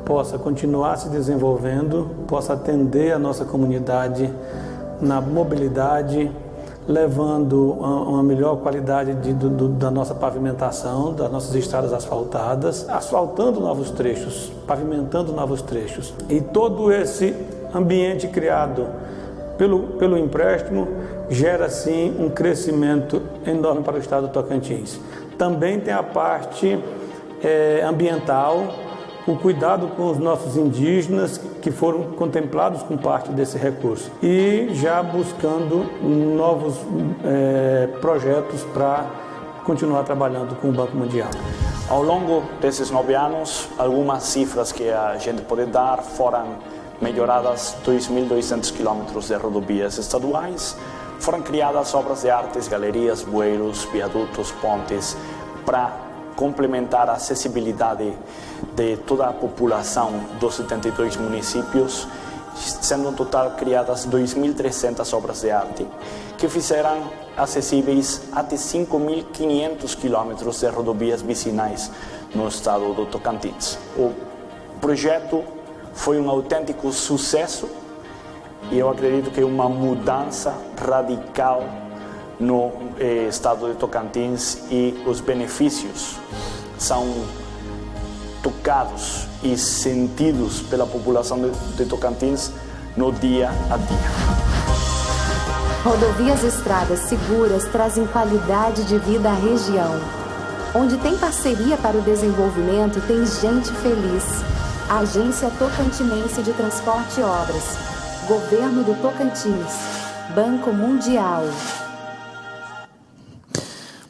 possa continuar se desenvolvendo, possa atender a nossa comunidade na mobilidade, levando uma melhor qualidade da nossa pavimentação, das nossas estradas asfaltadas, asfaltando novos trechos, pavimentando novos trechos. E todo esse ambiente criado pelo empréstimo gera, sim, um crescimento enorme para o estado do Tocantins. Também tem a parte ambiental, o cuidado com os nossos indígenas que foram contemplados com parte desse recurso e já buscando novos projetos para continuar trabalhando com o Banco Mundial. Ao longo desses 9 anos, algumas cifras que a gente pode dar foram melhoradas 2.200 quilômetros de rodovias estaduais, foram criadas obras de artes, galerias, bueiros, viadutos, pontes, para complementar a acessibilidade de toda a população dos 72 municípios, sendo no total criadas 2.300 obras de arte, que fizeram acessíveis até 5.500 quilômetros de rodovias vicinais no estado do Tocantins. O projeto foi um autêntico sucesso e eu acredito que é uma mudança radical no estado de Tocantins, e os benefícios são tocados e sentidos pela população de Tocantins no dia a dia. Rodovias e estradas seguras trazem qualidade de vida à região. Onde tem parceria para o desenvolvimento, tem gente feliz. Agência Tocantinense de Transporte e Obras, Governo do Tocantins, Banco Mundial.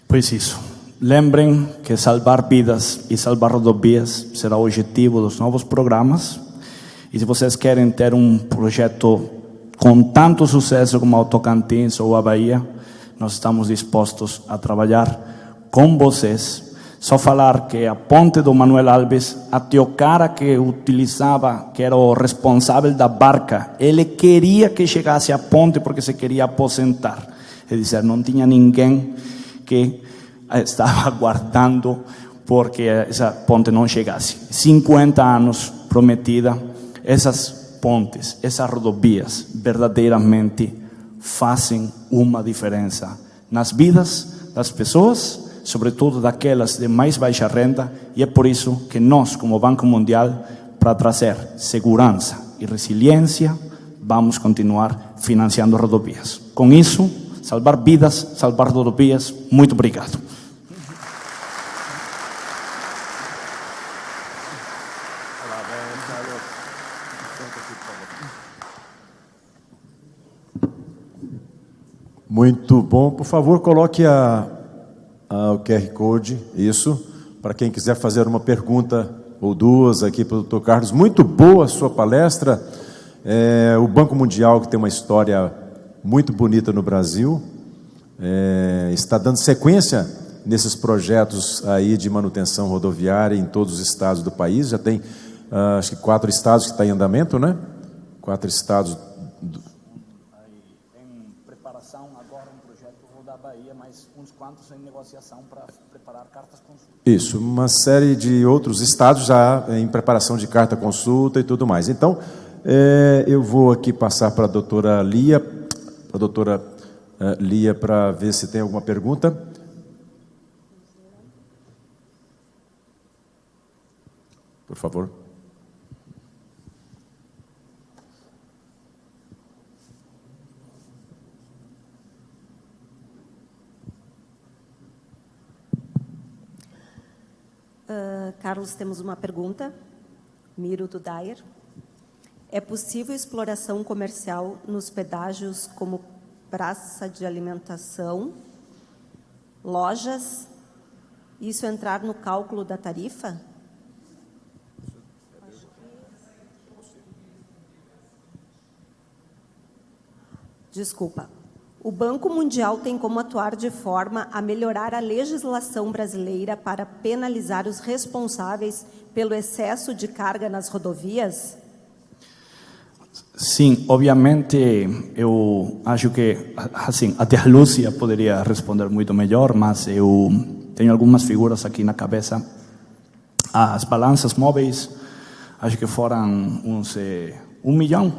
Pois isso. Lembrem que salvar vidas e salvar rodovias será o objetivo dos novos programas. E se vocês querem ter um projeto com tanto sucesso como o Tocantins ou a Bahia, nós estamos dispostos a trabalhar com vocês. Só falar que a ponte do Manuel Alves, até o cara que utilizava, que era o responsável da barca, ele queria que chegasse à ponte porque se queria aposentar. É dizer, não tinha ninguém que estava aguardando porque essa ponte não chegasse. 50 anos prometida, essas pontes, essas rodovias verdadeiramente fazem uma diferença nas vidas das pessoas, sobretudo daquelas de mais baixa renda, e é por isso que nós, como Banco Mundial, para trazer segurança e resiliência, vamos continuar financiando rodovias. Com isso, salvar vidas, salvar rodovias. Muito obrigado. Muito bom. Por favor, coloque o QR Code, isso, para quem quiser fazer uma pergunta ou duas aqui para o Dr. Carlos. Muito boa a sua palestra. O Banco Mundial, que tem uma história muito bonita no Brasil, está dando sequência nesses projetos aí de manutenção rodoviária em todos os estados do país. Já tem, acho que 4 estados que está em andamento, né? 4 estados. Em preparação agora um projeto da Bahia, mas uns quantos em negociação para preparar cartas consulta. Isso, uma série de outros estados já em preparação de carta consulta e tudo mais. Então, eu vou aqui passar para a doutora Lia, para ver se tem alguma pergunta. Por favor. Carlos, temos uma pergunta. Miro do Dyer. É possível exploração comercial nos pedágios como praça de alimentação, lojas? Isso entrar no cálculo da tarifa? Desculpa. O Banco Mundial tem como atuar de forma a melhorar a legislação brasileira para penalizar os responsáveis pelo excesso de carga nas rodovias? Sim, obviamente, eu acho que, assim, até a Lúcia poderia responder muito melhor, mas eu tenho algumas figuras aqui na cabeça. As balanças móveis, acho que foram uns... R$1 milhão,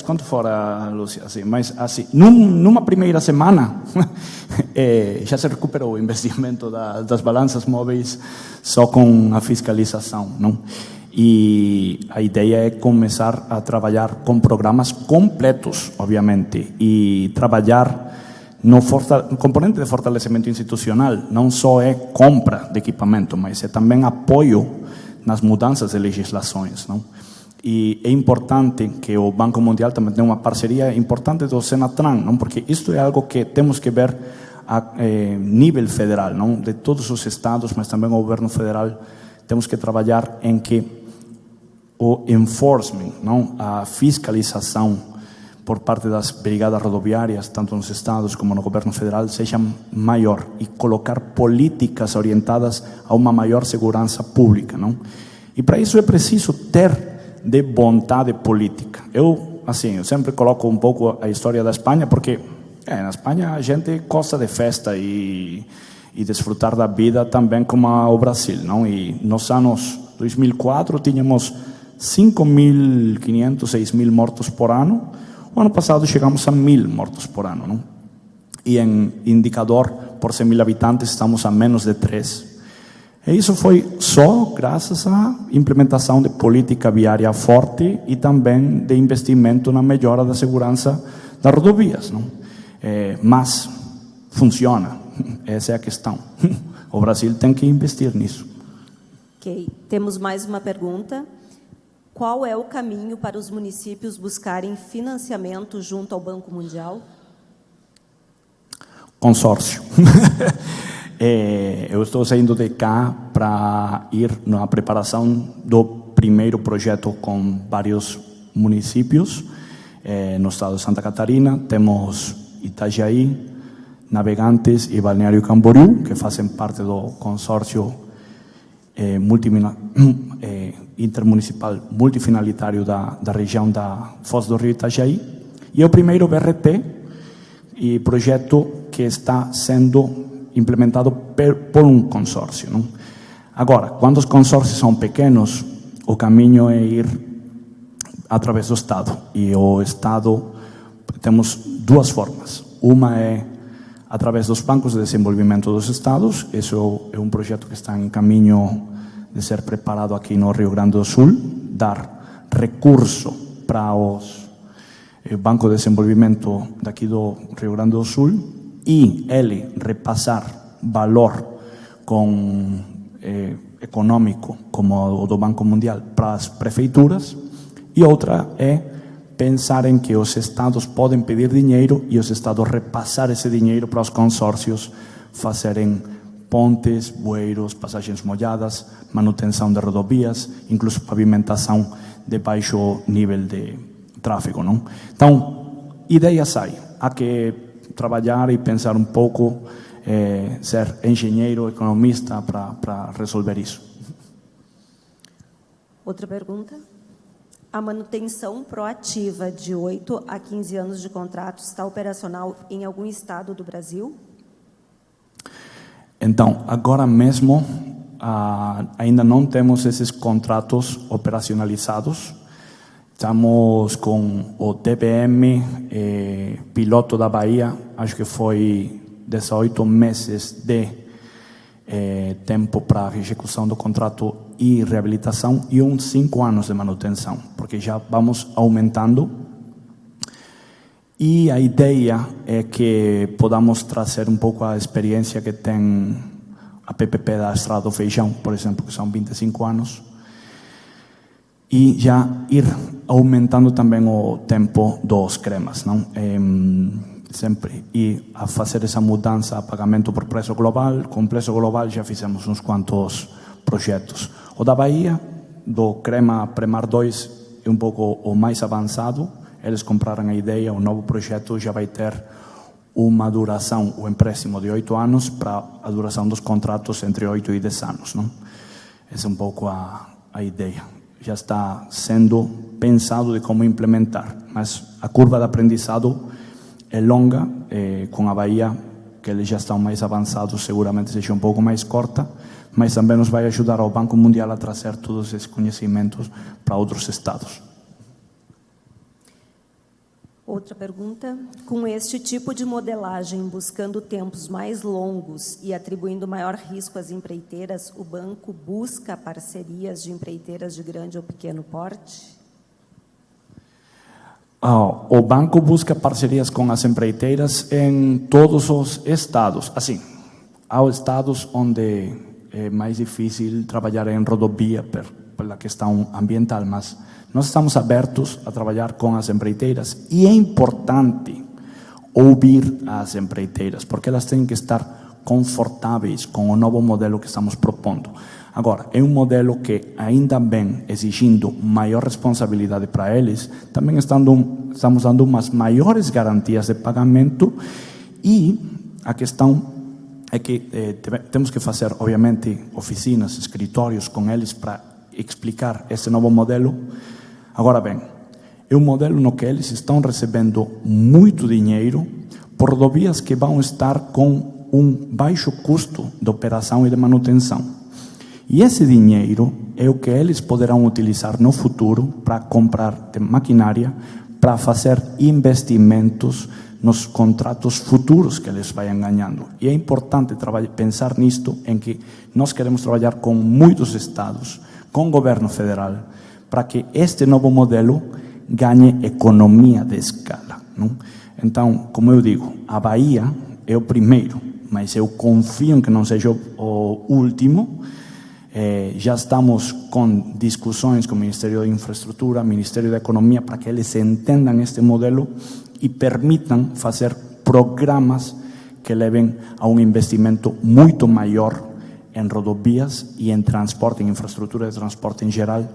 quanto fora, Lúcia? Assim, mas, assim, numa primeira semana, já se recuperou o investimento das balanças móveis só com a fiscalização, não? E a ideia é começar a trabalhar com programas completos, obviamente, e trabalhar no componente de fortalecimento institucional. Não só é compra de equipamento, mas é também apoio nas mudanças de legislações, não? E é importante que o Banco Mundial também tenha uma parceria importante do Senatran, não? Porque isto é algo que temos que ver a nível federal, não? De todos os estados, mas também o governo federal, temos que trabalhar em que o enforcement, não? A fiscalização por parte das brigadas rodoviárias, tanto nos estados como no governo federal, seja maior e colocar políticas orientadas a uma maior segurança pública, não? E para isso é preciso ter de vontade política. Eu sempre coloco um pouco a história da Espanha, porque na Espanha a gente gosta de festa e desfrutar da vida também como o Brasil, não? E nos anos 2004 tínhamos 5.500, 6.000 mortos por ano. O ano passado chegamos a 1.000 mortos por ano, não? E em indicador por 100.000 habitantes estamos a menos de 3. E isso foi só graças à implementação de política viária forte e também de investimento na melhora da segurança das rodovias, não? Mas funciona, essa é a questão. O Brasil tem que investir nisso. Ok, temos mais uma pergunta. Qual é o caminho para os municípios buscarem financiamento junto ao Banco Mundial? Consórcio. Eu estou saindo de cá para ir na preparação do primeiro projeto com vários municípios. No estado de Santa Catarina temos Itajaí, Navegantes e Balneário Camboriú, que fazem parte do consórcio intermunicipal multifinalitário da região da Foz do Rio Itajaí. E é o primeiro BRT e projeto que está sendo implementado por um consórcio, não? Agora, quando os consórcios são pequenos, o caminho é ir através do Estado. E o Estado, temos duas formas. Uma é através dos bancos de desenvolvimento dos estados. Esse é um projeto que está em caminho de ser preparado aqui no Rio Grande do Sul, dar recurso para os Banco de Desenvolvimento daqui do Rio Grande do Sul e ele repassar valor econômico como o do Banco Mundial para as prefeituras. E outra é pensar em que os estados podem pedir dinheiro e os estados repassar esse dinheiro para os consórcios fazerem pontes, bueiros, passagens molhadas, manutenção de rodovias, incluso pavimentação de baixo nível de tráfego, não? Então, ideias aí. Há que trabalhar e pensar um pouco, ser engenheiro, economista para resolver isso. Outra pergunta. A manutenção proativa de 8 a 15 anos de contrato está operacional em algum estado do Brasil? Então, agora mesmo, ainda não temos esses contratos operacionalizados. Estamos com o TPM piloto da Bahia, acho que foi 18 meses de tempo para execução do contrato e reabilitação e uns 5 anos de manutenção, porque já vamos aumentando. E a ideia é que podamos trazer um pouco a experiência que tem a PPP da Estrada do Feijão, por exemplo, que são 25 anos, e já ir aumentando também o tempo dos cremas, não? Sempre e a fazer essa mudança a pagamento por preço global. Com preço global já fizemos uns quantos projetos. O da Bahia, do Crema Premar 2, é um pouco o mais avançado. Eles compraram a ideia, o novo projeto já vai ter uma duração, o empréstimo de 8 anos para a duração dos contratos entre 8 e 10 anos, não? Essa é um pouco a ideia. Já está sendo pensado de como implementar, mas a curva de aprendizado é longa. Com a Bahia, que eles já estão mais avançados, seguramente seja um pouco mais corta, mas também nos vai ajudar ao Banco Mundial a trazer todos esses conhecimentos para outros estados. Outra pergunta. Com este tipo de modelagem, buscando tempos mais longos e atribuindo maior risco às empreiteiras, o banco busca parcerias de empreiteiras de grande ou pequeno porte? O banco busca parcerias com as empreiteiras em todos os estados. Assim, há estados onde é mais difícil trabalhar em rodovia pela questão ambiental, mas nós estamos abertos a trabalhar com as empreiteiras e é importante ouvir as empreiteiras, porque elas têm que estar confortáveis com o novo modelo que estamos propondo. Agora, é um modelo que, ainda bem, exigindo maior responsabilidade para eles, também estamos dando umas maiores garantias de pagamento, e a questão é que temos que fazer, obviamente, oficinas, escritórios com eles para explicar esse novo modelo. Agora bem, é um modelo no que eles estão recebendo muito dinheiro por rodovias que vão estar com um baixo custo de operação e de manutenção. E esse dinheiro é o que eles poderão utilizar no futuro para comprar maquinária, para fazer investimentos nos contratos futuros que eles vayan ganhando. E é importante pensar nisto, em que nós queremos trabalhar com muitos estados, com o governo federal, para que este novo modelo ganhe economia de escala, não? Então, como eu digo, a Bahia é o primeiro, mas eu confio em que não seja o último. Já estamos com discussões com o Ministério da Infraestrutura, Ministério da Economia, para que eles entendam este modelo e permitam fazer programas que levem a um investimento muito maior em rodovias e em transporte, em infraestrutura de transporte em geral,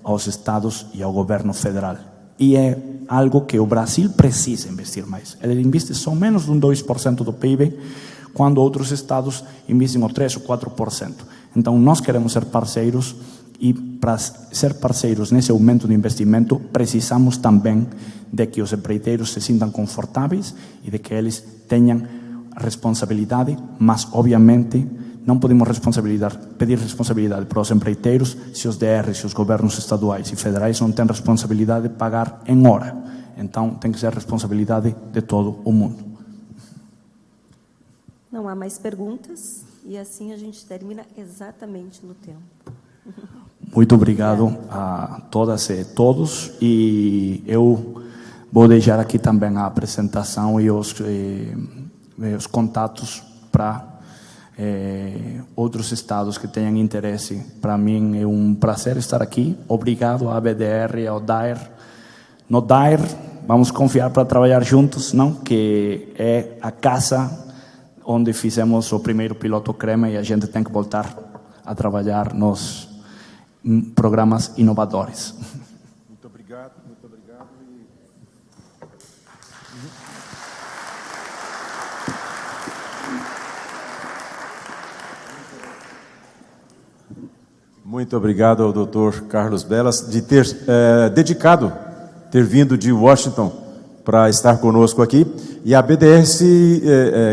aos estados e ao governo federal. E é algo que o Brasil precisa investir mais. Ele investe só menos de 2% do PIB, quando outros estados investem 3% ou 4%. Então, nós queremos ser parceiros, e para ser parceiros nesse aumento de investimento, precisamos também de que os empreiteiros se sintam confortáveis e de que eles tenham responsabilidade, mas, obviamente, não podemos pedir responsabilidade para os empreiteiros se os DRs, se os governos estaduais e federais não têm responsabilidade de pagar em hora. Então, tem que ser responsabilidade de todo o mundo. Não há mais perguntas, e assim a gente termina exatamente no tempo. Muito obrigado a todas e todos, e eu vou deixar aqui também a apresentação e os contatos para outros estados que tenham interesse. Para mim é um prazer estar aqui. Obrigado à BDR e ao DAER. No DAER vamos confiar para trabalhar juntos, não? Que é a casa onde fizemos o primeiro piloto Crema, e a gente tem que voltar a trabalhar nos programas inovadores. Muito obrigado, muito obrigado. Muito obrigado ao Dr. Carlos Bellas de ter ter vindo de Washington para estar conosco aqui. E a BDR se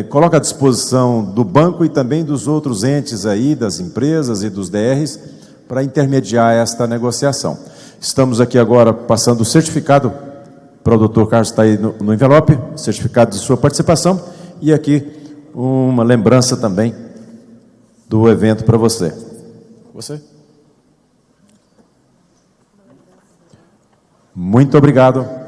coloca à disposição do banco e também dos outros entes aí, das empresas e dos DRs, para intermediar esta negociação. Estamos aqui agora passando o certificado para o Dr. Carlos, está aí no envelope, certificado de sua participação, e aqui uma lembrança também do evento para você. Muito obrigado.